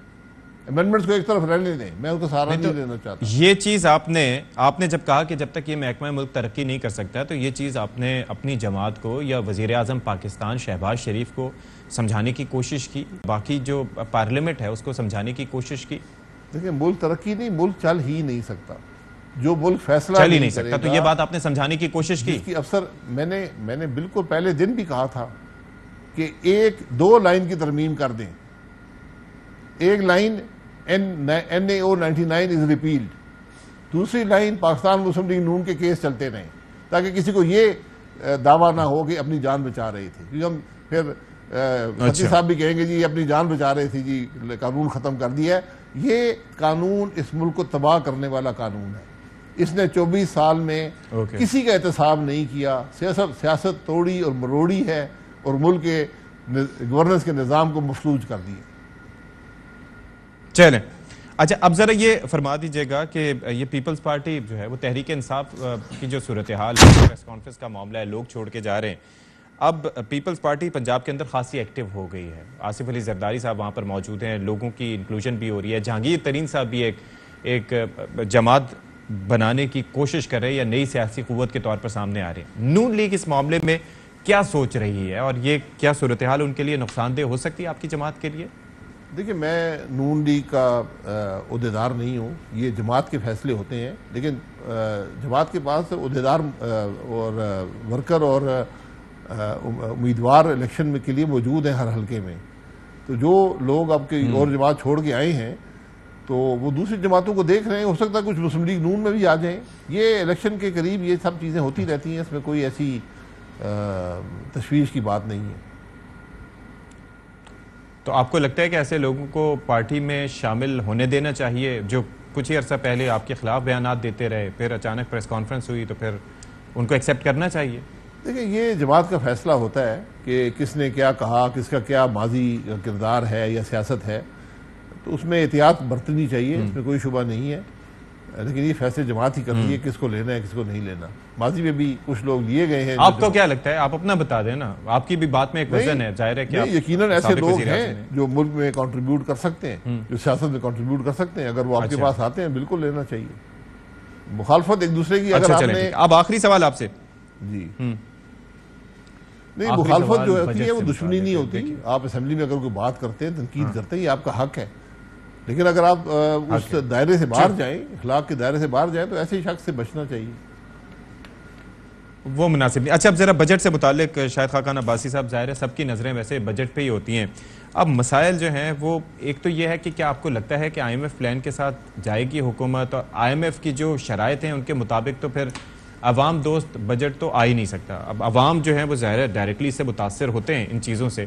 امینڈمنٹس کو ایک طرف رہنے دیں، میں ان کو سہارا نہیں لینا چاہتا۔ یہ چیز آپ نے جب کہا کہ جب تک یہ محکمہ ملک ترقی نہیں کر سکتا، تو یہ چیز آپ نے اپنی جماعت کو یا وزیر اعظم پاکستان شہباز شریف کو سمجھانے کی کوشش کی، باقی جو پارلیمنٹ ہے اس کو سمجھانے کی کوشش کی؟ دیکھیں ملک ترقی نہیں، ملک چل ہی نہیں سکتا جو ملک فیصلہ چل ہی نہیں سکتا، تو یہ بات آپ نے سمجھانے کی کوشش کی؟ جس کی افسر میں نے بالکل پہلے دن بھی کہا تھا کہ 1-2 لائن کی ترمیم کر دیں۔ ایک لائن NAO 99 is repealed، دوسری لائن پاکستان مسلم لیگ نون کے کیس چلتے رہیں تاکہ کسی کو یہ دعویٰ نہ ہو کہ اپنی جان بچا رہی تھی، کیونکہ ہم پھر خطیب صاحب بھی کہیں گے جی اپنی جان بچا رہے تھی جی، قانون ختم کر دیا ہے۔ یہ قانون اس ملک کو تباہ کرنے والا قانون ہے۔ اس نے 24 سال میں کسی کا احتساب نہیں کیا، سیاست توڑی اور مروڑی ہے اور ملک کے گورننس کے نظام کو مفلوج کر دیا۔ چلیں اچھا، اب ذرا یہ فرما دیجئے گا کہ یہ پیپلز پارٹی جو ہے وہ تحریک انصاف کی جو صورتحال ہے، پریس کانفرنس کا معاملہ ہے، لوگ چھوڑ کے جا رہے ہیں، اب پیپلز پارٹی پنجاب کے اندر خاصی ایکٹیو ہو گئی ہے۔ آصف علی زرداری صاحب وہاں پر موجود ہیں، لوگوں کی انکلوژن بھی ہو رہی ہے، جہانگیر ترین صاحب بھی ایک جماعت بنانے کی کوشش کر رہے ہیں یا نئی سیاسی قوت کے طور پر سامنے آ رہے ہیں۔ نون لیگ اس معاملے میں کیا سوچ رہی ہے اور یہ کیا صورتحال ان کے لیے نقصان دہ ہو سکتی ہے آپ کی جماعت کے لیے؟ دیکھیں، میں نون لیگ کا عہدیدار نہیں ہوں، یہ جماعت کے فیصلے ہوتے ہیں، لیکن جماعت کے پاس عہدیدار اور ورکر اور امیدوار الیکشن میں کے لیے موجود ہیں ہر حلقے میں۔ تو جو لوگ اب کی اور جماعت چھوڑ کے آئے ہیں تو وہ دوسری جماعتوں کو دیکھ رہے ہیں، ہو سکتا ہے کچھ مسلم لیگ نون میں بھی آ جائیں۔ یہ الیکشن کے قریب یہ سب چیزیں ہوتی رہتی ہیں، اس میں کوئی ایسی تشویش کی بات نہیں ہے۔ تو آپ کو لگتا ہے کہ ایسے لوگوں کو پارٹی میں شامل ہونے دینا چاہیے جو کچھ ہی عرصہ پہلے آپ کے خلاف بیانات دیتے رہے، پھر اچانک پریس کانفرنس ہوئی تو پھر ان کو ایکسیپٹ کرنا چاہیے؟ دیکھیں، یہ جماعت کا فیصلہ ہوتا ہے کہ کس نے کیا کہا، کس کا کیا ماضی کردار ہے یا سیاست ہے، تو اس میں احتیاط برتنی چاہیے، اس میں کوئی شبہ نہیں ہے، لیکن یہ فیصلے جماعت ہی کرتی ہے کس کو لینا ہے کس کو نہیں لینا۔ ماضی میں بھی کچھ لوگ لیے گئے ہیں۔ آپ کو کیا لگتا ہے؟ آپ اپنا بتا دیں نا، آپ کی بھی بات میں ایک وزن ہے، ظاہر ہے کہ یقیناً ایسے لوگ ہیں جو ملک میں کنٹریبیوٹ کر سکتے ہیں، جو سیاست میں کنٹریبیوٹ کر سکتے ہیں، اگر وہ آپ کے پاس آتے ہیں بالکل لینا چاہیے۔ مخالفت ایک دوسرے کی اگر آپ نے... اب آخری سوال آپ سے۔ جی نہیں، مخالفت جو ہوتی ہے وہ دشمنی نہیں ہوتی۔ آپ اسمبلی میں اگر کوئی بات کرتے ہیں، تنقید کرتے ہیں، یہ آپ کا حق ہے، لیکن اگر آپ اس دائرے سے باہر جائیں، اخلاق کے دائرے سے باہر جائیں، تو ایسے شخص سے بچنا چاہیے، وہ مناسب نہیں۔ اچھا، اب ذرا بجٹ سے متعلق شاہد خاقان عباسی صاحب، ظاہر ہے سب کی نظریں ویسے بجٹ پہ ہی ہوتی ہیں، اب مسائل جو ہیں وہ ایک تو یہ ہے کہ کیا آپ کو لگتا ہے کہ آئی ایم ایف پلان کے ساتھ جائے گی حکومت، اور آئی ایم ایف کی جو شرائط ہیں ان کے مطابق تو پھر عوام دوست بجٹ تو آ ہی نہیں سکتا۔ اب عوام جو ہیں وہ ظاہر ہے ڈائریکٹلی سے متاثر ہوتے ہیں ان چیزوں سے،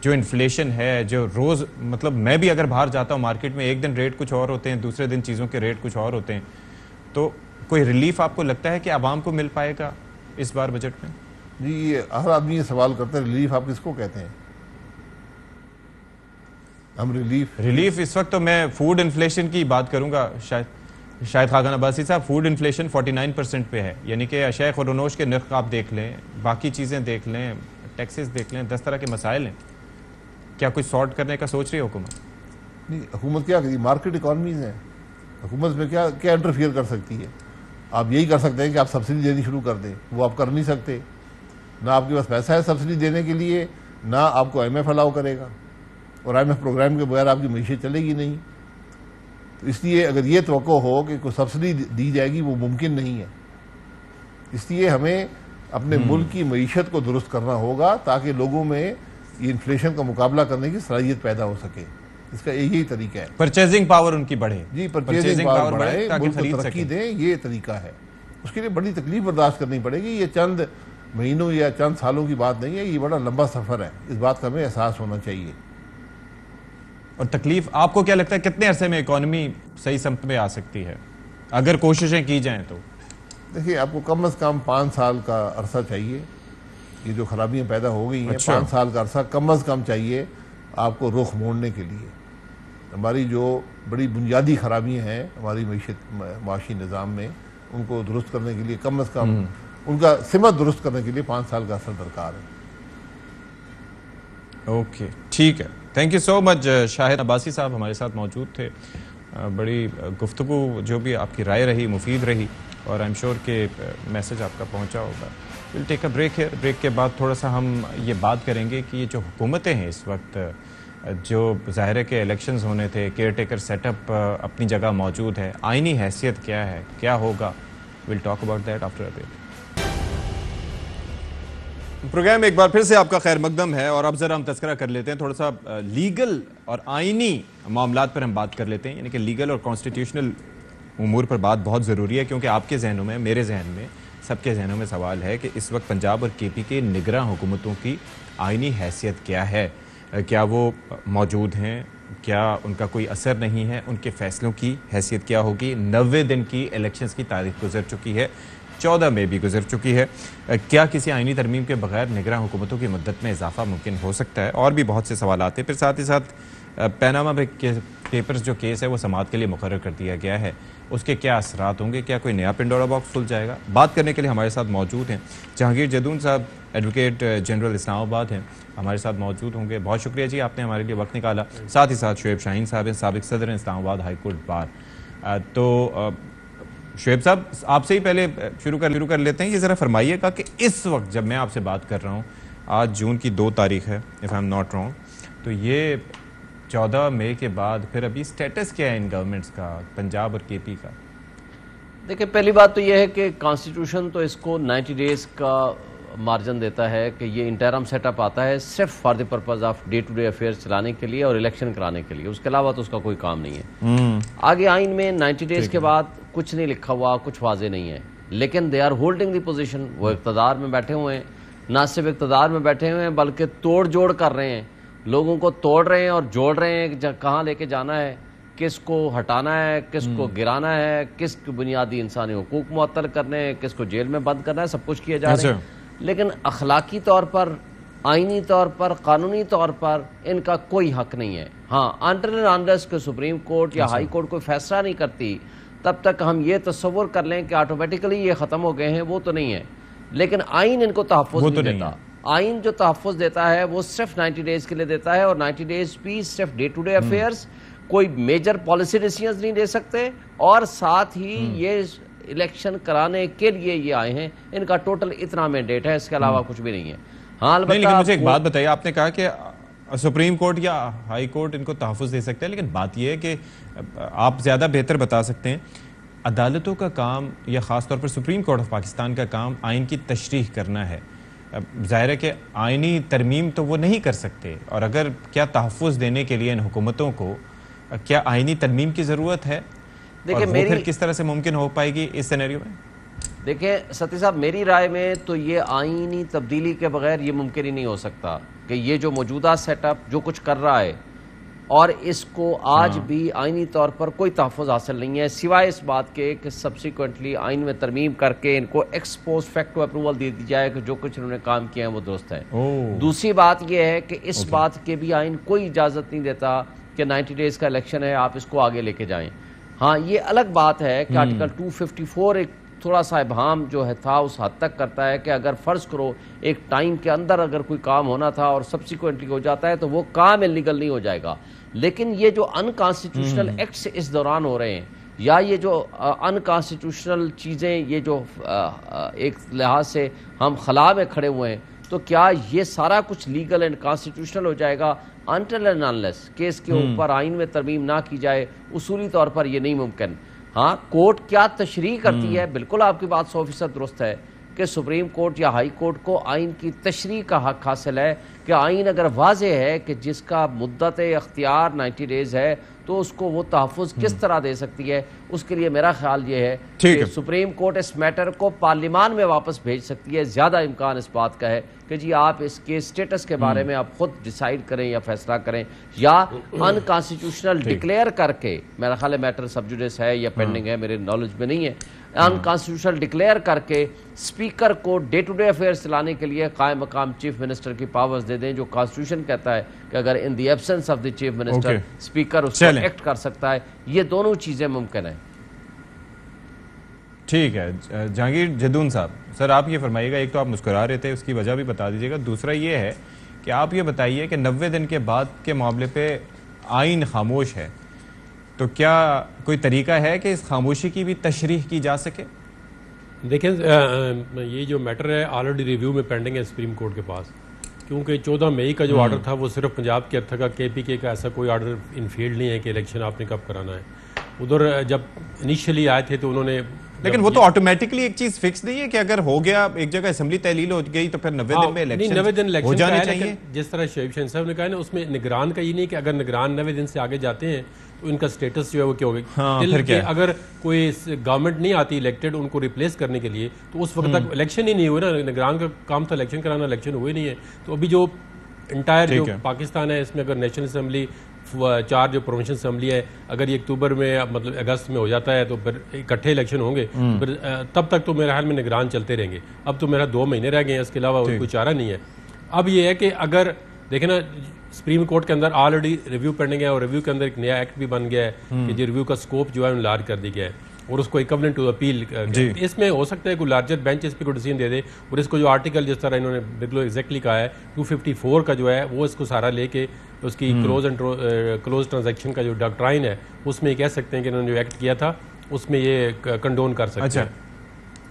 جو انفلیشن ہے، جو روز مطلب میں بھی اگر باہر جاتا ہوں مارکیٹ میں، ایک دن ریٹ کچھ اور ہوتے ہیں، دوسرے دن چیزوں کے ریٹ کچھ اور ہوتے ہیں، تو کوئی ریلیف آپ کو لگتا ہے کہ عوام کو مل پائے گا اس بار بجٹ میں؟ جی، ہر آدمی یہ سوال کرتا ہے ریلیف آپ کس کو کہتے ہیں؟ ہم ریلیف اس وقت تو میں فوڈ انفلیشن کی بات کروں گا شاہد خاقان عباسی صاحب۔ فوڈ انفلیشن 49% پہ ہے، یعنی کہ اشیاء خورونوش کے نرخ آپ دیکھ لیں، باقی چیزیں دیکھ لیں، ٹیکسز دیکھ لیں، 10 طرح کے مسائل ہیں۔ کیا کچھ سارٹ کرنے کا سوچ رہی ہے حکومت؟ نہیں، حکومت کیا کرتی؟ مارکیٹ اکانومیز ہیں، حکومت میں کیا انٹرفیئر کر سکتی ہے؟ آپ یہی کر سکتے ہیں کہ آپ سبسڈی دینی شروع کر دیں، وہ آپ کر نہیں سکتے، نہ آپ کے پاس پیسہ ہے سبسڈی دینے کے لیے، نہ آپ کو آئی ایم ایف الاؤ کرے گا، اور آئی ایم ایف پروگرام کے بغیر آپ کی معیشت چلے گی نہیں۔ تو اس لیے اگر یہ توقع ہو کہ کوئی سبسڈی دی جائے گی، وہ ممکن نہیں ہے۔ اس لیے ہمیں اپنے ملک کی معیشت کو درست کرنا ہوگا تاکہ لوگوں میں یہ انفلیشن کا مقابلہ کرنے کی صلاحیت پیدا ہو سکے۔ اس کا یہی طریقہ ہے، پرچیزنگ پاور ان کی بڑھے۔ جی، پرچیزنگ پاور بڑھائے، ملک کو ترقی دیں، یہ طریقہ ہے۔ اس کے لیے بڑی تکلیف برداشت کرنی پڑے گی، یہ چند مہینوں یا چند سالوں کی بات نہیں ہے، یہ بڑا لمبا سفر ہے، اس بات کا ہمیں احساس ہونا چاہیے۔ اور تکلیف آپ کو کیا لگتا ہے کتنے عرصے میں اکانومی صحیح سمت میں آ سکتی ہے اگر کوششیں کی جائیں تو؟ دیکھیے، آپ کو کم از کم 5 سال کا عرصہ چاہیے، یہ جو خرابیاں پیدا ہو گئی ہیں، 5 سال کا عرصہ کم از کم چاہیے آپ کو رخ موڑنے کے لیے۔ ہماری جو بڑی بنیادی خرابیاں ہیں ہماری معاشی نظام میں، ان کو درست کرنے کے لیے کم از کم ان کا سمت درست کرنے کے لیے 5 سال کا عرصہ درکار ہے۔ اوکے، ٹھیک ہے، تھینک یو سو مچ۔ شاہد عباسی صاحب ہمارے ساتھ موجود تھے، بڑی گفتگو جو بھی آپ کی رائے رہی مفید رہی، اور آئی ایم شیور کہ میسج آپ کا پہنچا ہوگا۔ ویل ٹیک اے بریک ہے، بریک کے بعد تھوڑا سا ہم یہ بات کریں گے کہ یہ جو حکومتیں ہیں اس وقت، جو ظاہر ہے کہ الیکشنز ہونے تھے، کیئر ٹیکر سیٹ اپ اپنی جگہ موجود ہے، آئینی حیثیت کیا ہے، کیا ہوگا، we'll talk about that after a break. Programme ایک بار پھر سے آپ کا خیر مقدم ہے، اور اب ذرا ہم تذکرہ کر لیتے ہیں تھوڑا سا لیگل اور آئینی معاملات پر ہم بات کر لیتے ہیں، یعنی کہ لیگل اور کانسٹیٹیوشنل امور پر بات بہت ضروری ہے، کیونکہ آپ کے ذہنوں میں، میرے ذہن میں، سب کے ذہنوں میں سوال ہے کہ اس وقت پنجاب اور کے پی کے نگراں حکومتوں کی آئینی حیثیت کیا ہے؟ کیا وہ موجود ہیں؟ کیا ان کا کوئی اثر نہیں ہے؟ ان کے فیصلوں کی حیثیت کیا ہوگی؟ 90 دن کی الیکشنز کی تاریخ گزر چکی ہے، 14 مئی بھی گزر چکی ہے. کیا کسی آئینی ترمیم کے بغیر نگراں حکومتوں کی مدت میں اضافہ ممکن ہو سکتا ہے؟ اور بھی بہت سے سوالات ہیں. پھر ساتھ ہی ساتھ پیناما پیپرز جو کیس ہے وہ سماعت کے لیے مقرر کر دیا گیا ہے، اس کے کیا اثرات ہوں گے؟ کیا کوئی نیا پنڈورا باکس کھل جائے گا؟ بات کرنے کے لیے ہمارے ساتھ موجود ہیں جہانگیر جدون صاحب، ایڈوکیٹ جنرل اسلام آباد ہیں، ہمارے ساتھ موجود ہوں گے. بہت شکریہ جی، آپ نے ہمارے لیے وقت نکالا. ساتھ ہی ساتھ شعیب شاہین صاحب ہیں، سابق صدر اسلام آباد ہائی کورٹ بار. تو شعیب صاحب، آپ سے ہی پہلے شروع کر لیتے ہیں. یہ ذرا فرمائیے گا کہ اس وقت جب میں آپ سے بات کر رہا ہوں، آج جون کی 2 تاریخ ہے if I'm not wrong، تو یہ 14 مئی کے بعد پھر ابھی سٹیٹس کیا ہے ان گورنمنٹس کا، پنجاب اور کے پی کا؟ دیکھیں، پہلی بات تو یہ ہے کہ کانسٹیٹیوشن تو اس کو 90 ڈیز کا مارجن دیتا ہے کہ یہ انٹرم سیٹ اپ آتا ہے صرف for the purpose of day to day affairs چلانے کے لیے اور الیکشن کرانے کے لیے. اس کے علاوہ تو اس کا کوئی کام نہیں ہے. آگے آئین میں 90 ڈیز کے بعد کچھ نہیں لکھا ہوا، کچھ واضح نہیں ہے، لیکن they are holding the position. وہ اقتدار میں بیٹھے ہوئے ہیں، نہ صرف اقتدار میں بیٹھے ہوئے ہیں بلکہ توڑ جوڑ کر رہے ہیں، لوگوں کو توڑ رہے ہیں اور جوڑ رہے ہیں کہاں لے کے جانا ہے، کس کو ہٹانا ہے، کس کو گرانا ہے، کس کی بنیادی انسانی حقوق معطل کرنے ہیں، کس کو جیل میں بند کرنا ہے، سب کچھ کیا جا رہا ہے. لیکن اخلاقی طور پر، آئینی طور پر، قانونی طور پر ان کا کوئی حق نہیں ہے. ہاں، انٹل اینڈ انلیس کہ سپریم کورٹ یا ہائی کورٹ کوئی فیصلہ نہیں کرتی تب تک ہم یہ تصور کر لیں کہ آٹومیٹیکلی یہ ختم ہو گئے ہیں، وہ تو نہیں ہے. لیکن آئین ان کو تحفظ نہیں دیتا. آئین جو تحفظ دیتا ہے وہ صرف 90 ڈیز کے لیے دیتا ہے، اور 90 ڈیز بھی صرف ڈے ٹو ڈے افیئرس، کوئی میجر پالیسی ڈیسیژنز نہیں دے سکتے، اور ساتھ ہی یہ الیکشن کرانے کے لیے یہ آئے ہیں. ان کا ٹوٹل اتنا مینڈیٹ ہے، اس کے علاوہ کچھ بھی نہیں ہے. ہاں، البتہ لیکن مجھے ایک بات بتائیے، آپ نے کہا کہ سپریم کورٹ یا ہائی کورٹ ان کو تحفظ دے سکتے ہیں، لیکن بات یہ ہے کہ آپ زیادہ بہتر بتا سکتے ہیں، عدالتوں کا کام یا خاص طور پر سپریم کورٹ آف پاکستان کا کام آئین کی تشریح کرنا ہے. ظاہر ہے کہ آئینی ترمیم تو وہ نہیں کر سکتے، اور اگر کیا تحفظ دینے کے لیے ان حکومتوں کو کیا آئینی ترمیم کی ضرورت ہے؟ اور وہ پھر کس طرح سے ممکن ہو پائے گی اس سینیریو میں؟ دیکھیں ستی صاحب، میری رائے میں تو یہ آئینی تبدیلی کے بغیر یہ ممکن ہی نہیں ہو سکتا کہ یہ جو موجودہ سیٹ اپ جو کچھ کر رہا ہے، اور اس کو آج بھی آئینی طور پر کوئی تحفظ حاصل نہیں ہے، سوائے اس بات کے کہ سبسیکوئنٹلی آئین میں ترمیم کر کے ان کو ایکس پوسٹ فیکٹو اپروول دے دی جائے کہ جو کچھ انہوں نے کام کیا ہے وہ درست ہے. دوسری بات یہ ہے کہ اس بات کے بھی آئین کوئی اجازت نہیں دیتا کہ 90 ڈیز کا الیکشن ہے، آپ اس کو آگے لے کے جائیں. ہاں، یہ الگ بات ہے کہ آرٹیکل 254 ایک تھوڑا سا ابہام جو ہے تھا اس حد تک کرتا ہے کہ اگر فرض کرو ایک ٹائم کے اندر اگر کوئی کام ہونا تھا اور سبسیکوئنٹلی ہو جاتا ہے تو وہ کام انلیگل نہیں ہو جائے گا. لیکن یہ جو انکانسٹیٹیوشنل ایکٹس اس دوران ہو رہے ہیں، یا یہ جو انکانسٹیٹیوشنل چیزیں، یہ جو ایک لحاظ سے ہم خلا میں کھڑے ہوئے ہیں، تو کیا یہ سارا کچھ لیگل اینڈ کانسٹیٹیوشنل ہو جائے گا؟ انٹل اینڈ انلیس کہ اس کے اوپر آئین میں ترمیم نہ کی جائے، اصولی طور پر یہ نہیں ممکن. ہاں، کورٹ کیا تشریح کرتی ہے، بالکل آپ کی بات 100% درست ہے کہ سپریم کورٹ یا ہائی کورٹ کو آئین کی تشریح کا حق حاصل ہے کہ آئین اگر واضح ہے کہ جس کا مدت اختیار 90 ڈیز ہے تو اس کو وہ تحفظ کس طرح دے سکتی ہے. اس کے لیے میرا خیال یہ ہے کہ سپریم کورٹ اس میٹر کو پارلیمان میں واپس بھیج سکتی ہے. زیادہ امکان اس بات کا ہے کہ جی آپ اس کے سٹیٹس کے بارے میں آپ خود ڈیسائیڈ کریں یا فیصلہ کریں، یا انکانسٹیٹیوشنل ڈکلیئر کر کے، میرا خیال ہے میٹر سب جوڈس ہے یا پینڈنگ ہے، میرے نالج میں نہیں ہے، انکانسٹیٹیوشنل ڈکلیئر کر کے اسپیکر کو ڈے ٹو ڈے افیئرس چلانے کے لیے قائم مقام چیف منسٹر کی پاورز دے دیں، جو کانسٹیٹیوشن کہتا ہے کہ اگر in the absence of the chief minister speaker اس کو ایکٹ کر سکتا ہے. یہ دونوں چیزیں ممکن ہیں. ٹھیک ہے. جہانگیر جدون صاحب، سر آپ یہ فرمائیے گا، ایک تو آپ مسکرا رہے تھے، اس کی وجہ بھی بتا دیجیے گا. دوسرا یہ ہے کہ آپ یہ بتائیے کہ 90 دن کے بعد کے معاملے پہ آئین خاموش ہے، تو کیا کوئی طریقہ ہے کہ اس خاموشی کی بھی تشریح کی جا سکے؟ دیکھیں، یہ جو میٹر ہے آلریڈی ریویو میں پینڈنگ ہے سپریم کورٹ کے پاس، کیونکہ 14 مئی کا جو آرڈر تھا وہ صرف پنجاب کے ارتھا کا، کے پی کے کا ایسا کوئی آرڈر انفیلڈ نہیں ہے کہ الیکشن آپ نے کب کرانا ہے. ادھر جب انیشلی آئے تھے تو انہوں نے، لیکن وہ تو آٹومیٹکلی ایک چیز فکس نہیں ہے کہ اگر ہو گیا ایک جگہ اسمبلی تحلیل ہو گئی تو پھر 90 دن میں الیکشن ہو جانے چاہیے. جس طرح شعیب شاہین صاحب نے کہا نا، اس میں نگران کا یہ نہیں کہ اگر نگران 90 دن سے آگے جاتے ہیں تو ان کا سٹیٹس جو ہے وہ کیا ہوگا. ہاں پھر کیا اگر کوئی گورنمنٹ نہیں آتی الیکٹڈ ان کو ریپلیس کرنے کے لیے تو اس وقت تک الیکشن ہی نہیں ہوئے نا. نگران کا کام تھا الیکشن کرانا, الیکشن ہوئے نہیں ہے. تو ابھی جو انٹائر جو پاکستان ہے اس میں اگر نیشنل اسمبلی 4 جو پروونشل اسمبلی ہے اگر یہ اکتوبر میں مطلب اگست میں ہو جاتا ہے تو پھر اکٹھے الیکشن ہوں گے, پھر تب تک تو میرے خیال میں نگران چلتے رہیں گے. اب تو میرا 2 مہینے رہ گئے ہیں, اس کے علاوہ کوئی چارہ نہیں ہے. اب یہ ہے کہ اگر دیکھیں نا سپریم کورٹ کے اندر آلریڈی ریویو پینڈنگ ہے اور ریویو کے اندر ایک نیا ایکٹ بھی بن گیا ہے کہ جو ریویو کا اسکوپ جو ہے لارج کر دی گیا ہے اور اس کو ایکویولنٹ ٹو اپیل. اس میں ہو سکتا ہے کوئی لارجر بینچ اس پہ کوئی ڈیسیژن دے دے اور اس کو جو آرٹیکل جس طرح انہوں نے بالکل ایگزیکٹلی کہا ہے 254 کا جو ہے وہ اس کو سارا لے کے اس کی کلوز ٹرانزیکشن کا جو ڈاکٹرائن ہے اس میں یہ کہہ سکتے ہیں کہ انہوں نے جو ایکٹ کیا تھا اس میں یہ کنڈون کر سکتے ہیں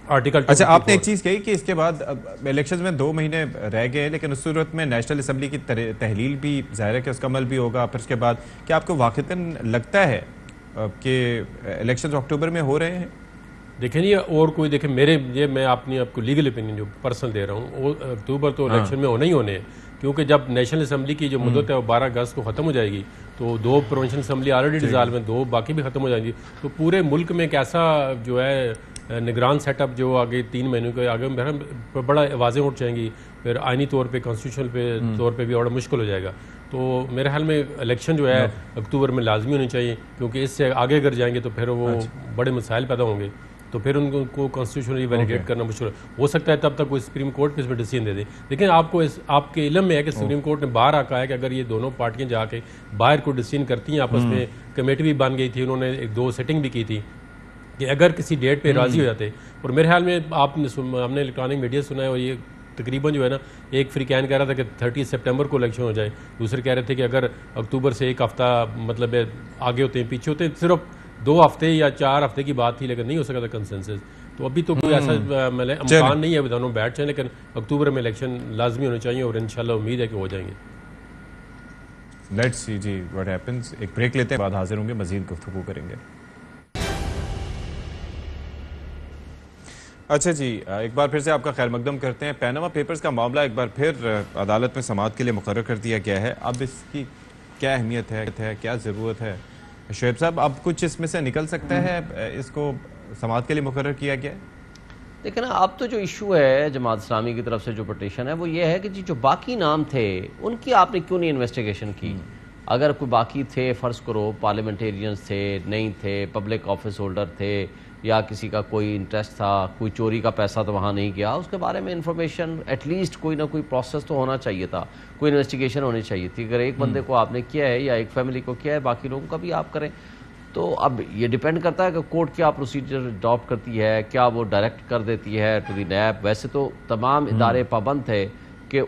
آرٹیکل. اچھا آپ نے ایک چیز کہی کہ اس کے بعد الیکشنز میں 2 مہینے رہ گئے لیکن اس صورت میں نیشنل اسمبلی کی تحلیل بھی ظاہر ہے کہ اس کا عمل بھی ہوگا. پھر اس کے بعد کیا آپ کو واقعتاً لگتا ہے کہ الیکشنز اکتوبر میں ہو رہے ہیں؟ دیکھیں یہ اور کوئی دیکھیں میں آپ کو لیگل اوپینین جو پرسنل دے رہا ہوں, اکتوبر تو الیکشن میں ہونے ہی ہونے ہیں کیونکہ جب نیشنل اسمبلی کی جو مدت ہے وہ 12 اگست کو ختم ہو جائے گی تو 2 پروونشل اسمبلی آلریڈی ڈیزالو ہیں, 2 باقی بھی ختم ہو جائیں گی. تو پورے ملک میں ایک ایسا جو ہے نگران سیٹ اپ جو آگے 3 مہینوں کے آگے بڑا آوازیں اٹھ جائیں گی, پھر آئینی طور پہ کانسٹیٹیوشنل طور پہ بھی بڑا مشکل ہو جائے گا. تو میرے خیال میں الیکشن جو ہے اکتوبر میں لازمی ہونی چاہیے کیونکہ اس سے آگے اگر جائیں گے تو پھر وہ بڑے مسائل پیدا ہوں گے, تو پھر ان کو کانسٹیٹیوشنلی ویلیڈیٹ کرنا مشکل ہو سکتا ہے. تب تک کوئی سپریم کورٹ پہ اس میں ڈیسیژن دے دے. لیکن آپ کے علم میں ہے کہ سپریم کورٹ نے باہر کہا ہے کہ اگر یہ دونوں پارٹیاں جا کے باہر کو ڈیسیژن کرتی ہیں آپس میں, کمیٹی بھی بن گئی تھی, انہوں نے 2 سیٹنگ بھی کی تھی کہ اگر کسی ڈیٹ پہ راضی ہو جاتے, اور میرے خیال میں ہم نے الیکٹرانک میڈیا سنا ہے اور یہ تقریباً جو ہے نا ایک فریقین کہہ رہا تھا کہ 30 سپٹمبر کو الیکشن ہو جائے, دوسرے کہہ رہے تھے کہ اگر اکتوبر سے 1 ہفتہ مطلب آگے ہوتے ہیں پیچھے ہوتے ہیں, صرف 2 ہفتے یا 4 ہفتے کی بات تھی لیکن نہیں ہو سکا تھا کنسنسس. تو ابھی تو کوئی ایسا امکان نہیں ہے دونوں بیٹھ جائیں, لیکن اکتوبر میں الیکشن لازمی ہونے چاہیے اور انشاءاللہ امید ہے کہ ہو جائیں گے. لیٹس سی جی واٹ ہیپنز. ایک بریک لیتے ہیں, بعد حاضر ہوں گے, مزید گفتگو کریں گے. اچھا جی, ایک بار پھر سے آپ کا خیر مقدم کرتے ہیں. پیناما پیپرز کا معاملہ ایک بار پھر عدالت میں سماعت کے لیے مقرر کر دیا گیا ہے. اب اس کی کیا اہمیت ہے, کیا ضرورت ہے شعیب صاحب؟ اب کچھ اس میں سے نکل سکتا ہے, اس کو سماعت کے لیے مقرر کیا گیا ہے؟ دیکھیں نا اب تو جو ایشو ہے جماعت اسلامی کی طرف سے جو پٹیشن ہے وہ یہ ہے کہ جو باقی نام تھے ان کی آپ نے کیوں نہیں انویسٹیگیشن کی. اگر کوئی باقی تھے, فرض کرو پارلیمنٹیرینز تھے, نہیں تھے, پبلک آفس ہولڈر تھے, یا کسی کا کوئی انٹرسٹ تھا, کوئی چوری کا پیسہ تو وہاں نہیں گیا, اس کے بارے میں انفارمیشن ایٹ لیسٹ کوئی نہ کوئی پروسیس تو ہونا چاہیے تھا, کوئی انویسٹیگیشن ہونی چاہیے تھی. اگر ایک بندے کو آپ نے کیا ہے یا ایک فیملی کو کیا ہے, باقی لوگوں کا بھی آپ کریں. تو اب یہ ڈیپینڈ کرتا ہے کہ کورٹ کیا پروسیجر اڈاپٹ کرتی ہے, کیا وہ ڈائریکٹ کر دیتی ہے ٹو دی نیب. ویسے تو تمام ادارے پابند تھے کہ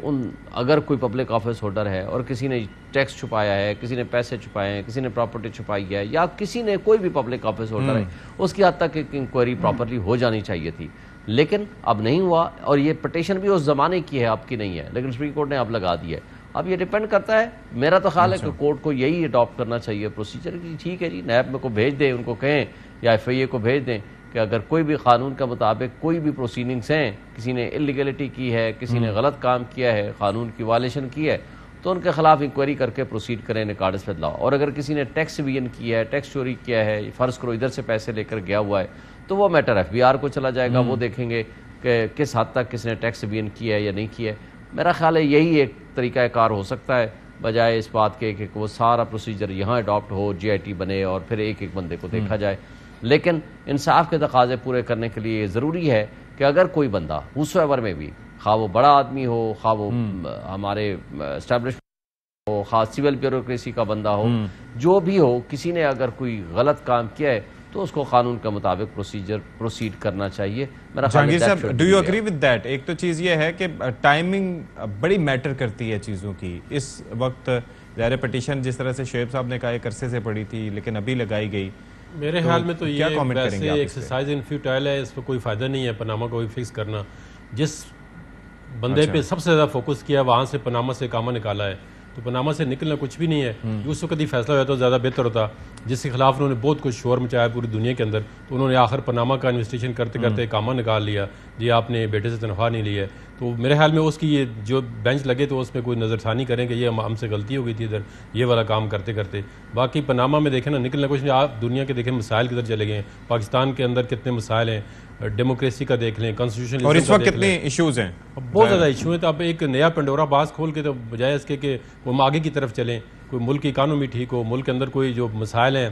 اگر کوئی پبلک آفس ہولڈر ہے اور کسی نے ٹیکس چھپایا ہے, کسی نے پیسے چھپائے ہیں, کسی نے پراپرٹی چھپائی ہے, یا کسی نے کوئی بھی پبلک آفس ہولڈر ہے, اس کی حد تک ایک انکوائری پراپرلی ہو جانی چاہیے تھی. لیکن اب نہیں ہوا, اور یہ پٹیشن بھی اس زمانے کی ہے, اب کی نہیں ہے, لیکن سپریم کورٹ نے اب لگا دی ہے. اب یہ ڈیپینڈ کرتا ہے, میرا تو خیال ہے کہ کورٹ کو یہی اڈاپٹ کرنا چاہیے پروسیجر کہ ٹھیک ہے جی نیب میں کو بھیج دیں, ان کو کہیں یا ایف آئی اے کو بھیج دیں کہ اگر کوئی بھی قانون کے مطابق کوئی بھی پروسیڈنگس ہیں, کسی نے انلیگلٹی کی ہے, کسی نے غلط کام کیا ہے, قانون کی وائلیشن کی ہے, تو ان کے خلاف انکوائری کر کے پروسیڈ کریں ریکارڈز پہ لاؤ. اور اگر کسی نے ٹیکس ایویژن کیا ہے, ٹیکس چوری کیا ہے, فرض کرو ادھر سے پیسے لے کر گیا ہوا ہے, تو وہ میٹر ایف بی آر کو چلا جائے گا, وہ دیکھیں گے کہ کس حد تک کس نے ٹیکس ایویژن کیا ہے یا نہیں کیا ہے. میرا خیال ہے یہی ایک طریقہ کار ہو سکتا ہے, بجائے اس بات کے کہ وہ سارا پروسیجر یہاں adapt who, G I T بنے اور پھر ایک ایک بندے کو دیکھا جائے. لیکن انصاف کے تقاضے پورے کرنے کے لیے ضروری ہے کہ اگر کوئی بندہ whosoever میں بھی, خواہ وہ بڑا آدمی ہو, خواہ وہ ہمارے اسٹیبلشمنٹ ہو, خواہ سول بیوروکریسی کا بندہ ہو, جو بھی ہو, کسی نے اگر کوئی غلط کام کیا ہے تو اس کو قانون کے مطابق پروسیڈ کرنا چاہیے. جہانگیر صاحب, do you agree with that? ایک تو چیز یہ ہے کہ ٹائمنگ بڑی میٹر کرتی ہے چیزوں کی. اس وقت ظاہر پٹیشن جس طرح سے شعیب صاحب نے کہا ایک عرصے سے پڑی تھی لیکن ابھی لگائی گئی, میرے خیال میں تو یہ ویسے ایکسرسائز ان فیوٹائل ہے, اس پہ کوئی فائدہ نہیں ہے پناما کو بھی فکس کرنا. جس بندے پہ سب سے زیادہ فوکس کیا وہاں سے پناما سے کامہ نکالا ہے, تو پناما سے نکلنا کچھ بھی نہیں ہے. اس وقت ہی فیصلہ ہوا تو زیادہ بہتر ہوتا, جس کے خلاف انہوں نے بہت کچھ شور مچایا پوری دنیا کے اندر. تو انہوں نے آخر پناما کا انویسٹیگیشن کرتے کرتے کامہ نکال لیا, جی آپ نے بیٹے سے تنخواہ نہیں لی ہے. تو میرے خیال میں اس کی یہ جو بینچ لگے تو اس میں کوئی نظر ثانی کریں کہ یہ ہم سے غلطی ہو گئی تھی ادھر یہ والا کام کرتے کرتے. باقی پاناما میں دیکھیں نا نکلنا کچھ نہیں. آپ دنیا کے دیکھیں مسائل کدھر چلے گئے ہیں, پاکستان کے اندر کتنے مسائل ہیں, ڈیموکریسی کا دیکھ لیں, کانسٹیٹیوشن اور اس وقت کتنے ایشوز ہیں, بہت زیادہ ایشو ہیں. تو اب ایک نیا پنڈورا باز کھول کے تو بجائے اس کے کہ ہم آگے کی طرف چلیں, کوئی ملک کی اکانومی ٹھیک ہو, ملک کے اندر کوئی جو مسائل ہیں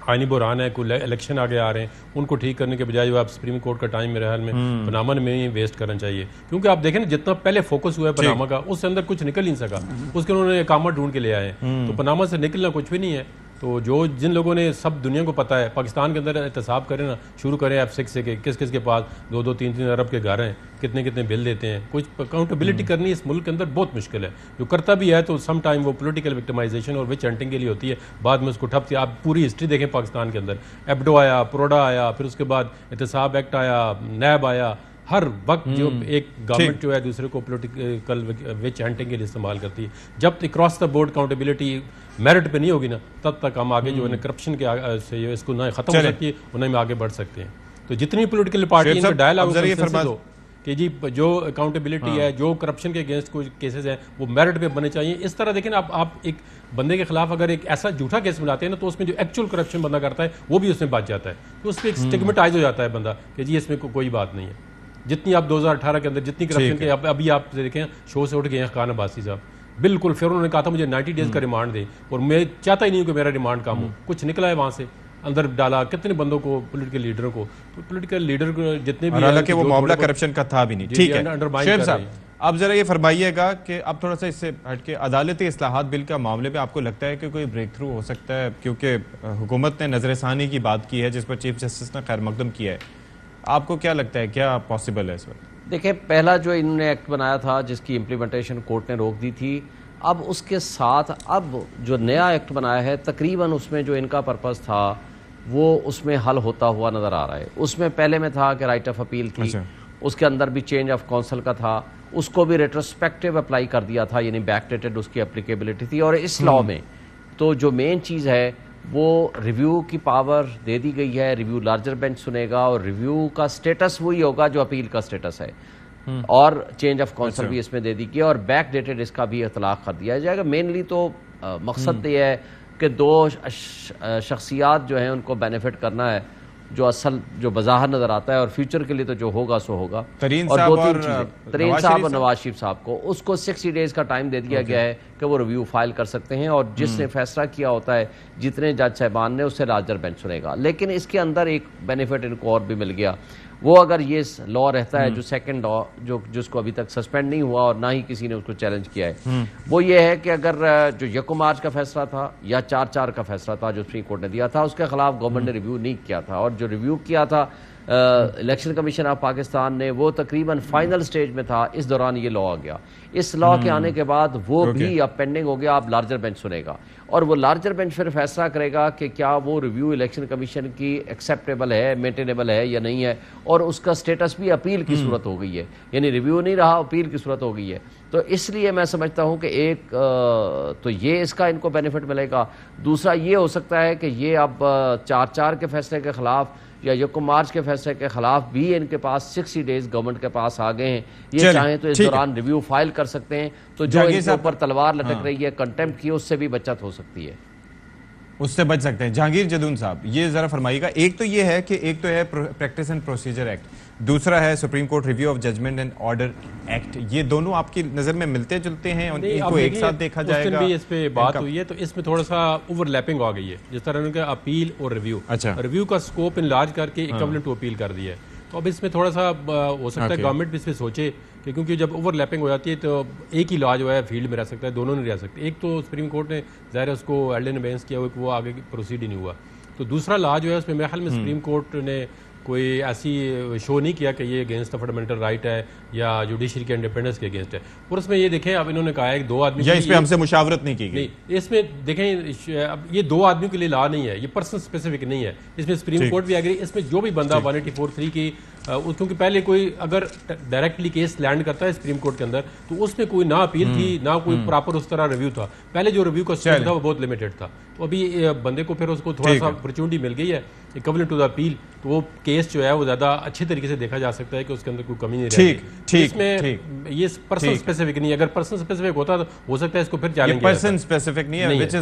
آئینی بحران ہے, کوئی الیکشن آگے آ رہے ہیں, ان کو ٹھیک کرنے کے بجائے جو آپ سپریم کورٹ کا ٹائم میرے حال میں پاناما میں ہی ویسٹ کرنا چاہیے. کیونکہ آپ دیکھیں نا جتنا پہلے فوکس ہوا ہے پاناما کا اس سے اندر کچھ نکل نہیں سکا, اس کے انہوں نے اقامت ڈھونڈ کے لے آئے ہیں. تو پاناما سے نکلنا کچھ بھی نہیں ہے. تو جو جن لوگوں نے سب دنیا کو پتہ ہے پاکستان کے اندر احتساب کریں نا, شروع کریں F6 سے کہ کس کس کے پاس 2-3 ارب کے گھر ہیں, کتنے کتنے بل دیتے ہیں. کچھ اکاؤنٹیبلٹی کرنی اس ملک کے اندر بہت مشکل ہے. جو کرتا بھی ہے تو سم ٹائم وہ پولیٹیکل وکٹمائزیشن اور وچ ہنٹنگ کے لیے ہوتی ہے, بعد میں اس کو ٹھپ. آپ پوری ہسٹری دیکھیں پاکستان کے اندر, ایبڈو آیا, پروڈا آیا, پھر اس کے بعد احتساب ایکٹ آیا, نیب آیا. ہر وقت جو ایک گورنمنٹ جو ہے دوسرے کو پولیٹیکل وچ ہنٹنگ کے لیے استعمال کرتی ہے. جب across the board accountability merit پہ نہیں ہوگی نا, تب تک ہم آگے جو ہے کرپشن کے سے اس کو نہ ختم ہو سکتی ہے انہیں ہم آگے بڑھ سکتے ہیں. تو جتنی پولیٹیکل پارٹی ان کا ڈائلاگ ہو کہ جی جو اکاؤنٹیبلٹی ہے, جو کرپشن کے اگینسٹ کوئی کیسز ہیں وہ میرٹ پہ بنے چاہیے. اس طرح دیکھیں نا آپ ایک بندے کے خلاف اگر ایک ایسا جھوٹا کیس بناتے ہیں نا تو اس میں جو ایکچوئل کرپشن بندہ کرتا ہے وہ بھی اس میں بچ جاتا ہے. تو اس پہ ایک اسٹگمیٹائز ہو جاتا ہے بندہ کہ جی اس میں کوئی بات نہیں ہے. جتنی آپ 2018 کے اندر جتنی کرپشن کے ابھی آپ دیکھیں شو سے اٹھ گئے ہیں خان عباسی صاحب, بالکل. پھر انہوں نے کہا تھا مجھے 90 ڈیز کا ریمانڈ دیں, اور میں چاہتا ہی نہیں ہوں کہ میرا ریمانڈ کم ہو. کچھ نکلا ہے وہاں سے, اندر ڈالا کتنے بندوں کو, پولیٹیکل لیڈروں کو. تو پولیٹیکل لیڈر جتنے بھی حالانکہ وہ معاملہ کرپشن کا تھا بھی نہیں. ٹھیک ہے شعیب صاحب, آپ ذرا یہ فرمائیے گا کہ اب تھوڑا سا اس سے ہٹ کے عدالتی اصلاحات بل کا معاملے پہ آپ کو لگتا ہے کہ کوئی بریک تھرو ہو سکتا ہے؟ کیونکہ حکومت نے نظر ثانی کی بات کی ہے جس پر چیف جسٹس نے خیر مقدم کیا ہے. آپ کو کیا لگتا ہے کیا پاسبل ہے اس وقت؟ دیکھیں پہلا جو انہوں نے ایکٹ بنایا تھا جس کی امپلیمنٹیشن کورٹ نے روک دی تھی, اب اس کے ساتھ اب جو نیا ایکٹ بنایا ہے تقریباً اس میں جو ان کا پرپس تھا وہ اس میں حل ہوتا ہوا نظر آ رہا ہے. اس میں پہلے میں تھا کہ رائٹ آف اپیل تھی, اس کے اندر بھی چینج آف کونسل کا تھا, اس کو بھی ریٹروسپیکٹیو اپلائی کر دیا تھا, یعنی بیک ڈیٹڈ اس کی اپلیکیبلٹی تھی. اور اس لاء میں تو جو مین چیز ہے وہ ریویو کی پاور دے دی گئی ہے. ریویو لارجر بینچ سنے گا اور ریویو کا سٹیٹس وہی ہوگا جو اپیل کا سٹیٹس ہے, اور چینج آف کونسل بھی اس میں دے دی گئی, اور بیک ڈیٹڈ اس کا بھی اطلاق کر دیا جائے گا. مینلی تو مقصد یہ ہے کہ دو شخصیات جو ہیں ان کو بینیفٹ کرنا ہے, جو اصل جو بظاہر نظر آتا ہے, اور فیوچر کے لیے تو جو ہوگا سو ہوگا. ترین اور صاحب دو تین چیزیں, ترین صاحب اور نواز شریف صاحب کو, اس کو 60 ڈیز کا ٹائم دے دیا گیا ہے کہ وہ ریویو فائل کر سکتے ہیں, اور جس نے فیصلہ کیا ہوتا ہے جتنے جج صاحبان نے اس سے لارجر بینچ سنے گا. لیکن اس کے اندر ایک بینیفٹ ان کو اور بھی مل گیا, وہ اگر یہ لاء رہتا ہے جو سیکنڈ لاء جس کو ابھی تک سسپینڈ نہیں ہوا اور نہ ہی کسی نے اس کو چیلنج کیا ہے, وہ یہ ہے کہ اگر جو 1 مارچ کا فیصلہ تھا یا 4/4 کا فیصلہ تھا جو سپریم کورٹ نے دیا تھا, اس کے خلاف گورنمنٹ نے ریویو نہیں کیا تھا, اور جو ریویو کیا تھا الیکشن کمیشن آف پاکستان نے وہ تقریباً فائنل سٹیج میں تھا, اس دوران یہ لاء آ گیا. اس لاء کے آنے کے بعد وہ بھی اب پینڈنگ ہو گیا, اب لارجر بینچ سنے گا, اور وہ لارجر بینچ پھر فیصلہ کرے گا کہ کیا وہ ریویو الیکشن کمیشن کی ایکسیپٹیبل ہے, مینٹینیبل ہے یا نہیں ہے, اور اس کا سٹیٹس بھی اپیل کی صورت ہو گئی ہے, یعنی ریویو نہیں رہا, اپیل کی صورت ہو گئی ہے. تو اس لیے میں سمجھتا ہوں کہ ایک تو یہ اس کا ان کو بینیفٹ ملے گا. دوسرا یہ ہو سکتا ہے کہ یہ اب 4/4 کے فیصلے کے خلاف یا 1 مارچ کے فیصلے کے خلاف بھی ان کے پاس 60 ڈیز گورنمنٹ کے پاس آ گئے ہیں, یہ چاہیں تو اس دوران ریویو فائل کر سکتے ہیں. تو جو ان کے اوپر تلوار لٹک رہی ہے کنٹمپٹ کی, اس سے بھی بچت ہو سکتی ہے, اس سے بچ سکتے ہیں. جہانگیر جدون صاحب یہ ذرا فرمائیے گا, ایک تو یہ ہے کہ ایک تو ہے پریکٹس اینڈ پروسیجر ایکٹ, دوسرا ہے supreme court review of judgment and order act. یہ دونوں آپ کی نظر میں ملتے جلتے ہیں, ان کو ایک ساتھ دیکھا جائے گا؟ اس پہ بات ہوئی ہے تو اس میں تھوڑا سا اوور لیپنگ آ گئی ہے, جس طرح ان کا اپیل اور ریویو, ریویو کا سکوپ انلارج کر کے اکویولنٹ ٹو اپیل کر دیا ہے. تو اب اس میں تھوڑا سا ہو سکتا ہے گورنمنٹ بھی اس پہ سوچے کہ کیونکہ جب اوور لیپنگ ہو جاتی ہے تو ایک ہی لا جو ہے فیلڈ میں رہ سکتا ہے, دونوں نہیں رہ سکتے. ایک تو سپریم کورٹ نے ظاہر ہے اس کو ایل نے بینس کیا ہوا کہ وہ آگے پروسیڈ ہی نہیں ہوا, تو دوسرا لا جو ہے اس میں میرے خیال میں سپریم کورٹ نے کوئی ایسی شو نہیں کیا کہ یہ اگینسٹ فنڈامنٹل رائٹ ہے یا جوڈیشری کے انڈیپینڈنس کے اگینسٹ ہے. اور اس میں یہ دیکھیں اب انہوں نے کہا ہے کہ 2 آدمی یا اس پہ ہم سے مشاورت نہیں کی گئی. اس میں دیکھیں اب یہ 2 آدمیوں کے لیے لا نہیں ہے, یہ پرسن اسپیسیفک نہیں ہے, اس میں سپریم کورٹ بھی ایگری. اس میں جو بھی بندہ 184(3) کی کیونکہ پہلے کوئی اگر ڈائریکٹلی کیس لینڈ کرتا ہے سپریم کورٹ کے اندر تو اس میں کوئی نہ اپیل تھی نہ کوئی پراپر اس طرح ریویو تھا. پہلے جو ریویو کا سسٹم تھا وہ بہت لمیٹڈ تھا, تو ابھی بندے کو پھر اس کو تھوڑا سا اپرچونٹی مل گئی ہے اکویولنٹ ٹو دا اپیل، تو وہ کیس جو ہے وہ زیادہ اچھے طریقے سے دیکھا جا سکتا ہے کہ اس کے اندر کوئی کمی نہیں رہتی. اس میں یہ پرسن اسپیسیفک نہیں ہے، اگر پرسن اسپیسیفک ہوتا تو ہو سکتا ہے اس کو پھر چیلنج کیا پرسن اسپیسیفک نہیں ہے، which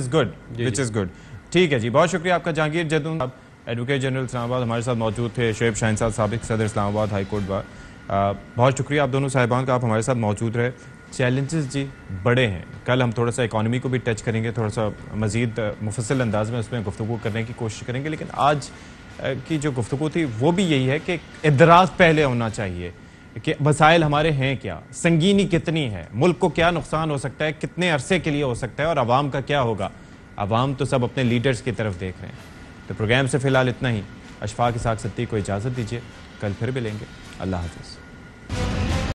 is good. ٹھیک ہے جی، بہت شکریہ آپ کا جہانگیر جدوں. ایڈوکیٹ جنرل اسلام آباد ہمارے ساتھ موجود تھے، شعیب شاہین صاحب سابق صدر اسلام آباد ہائی کورٹ بار. بہت شکریہ آپ دونوں صاحبان کا، آپ ہمارے ساتھ موجود رہے. چیلنجز جی بڑے ہیں، کل ہم تھوڑا سا اکانومی کو بھی ٹچ کریں گے، تھوڑا سا مزید مفصل انداز میں اس میں گفتگو کرنے کی کوشش کریں گے، لیکن آج کی جو گفتگو تھی وہ بھی یہی ہے کہ ادراک پہلے ہونا چاہیے کہ مسائل ہمارے ہیں کیا، سنگینی کتنی ہے، ملک کو کیا نقصان ہو سکتا ہے، کتنے عرصے کے لیے ہو سکتا ہے، اور عوام کا کیا ہوگا. عوام تو سب اپنے لیڈرز کی طرف دیکھ رہے ہیں. تو پروگرام سے فی الحال اتنا ہی. اشفاق اسحاق ستی کو اجازت دیجیے، کل پھر ملیں گے. اللہ حافظ.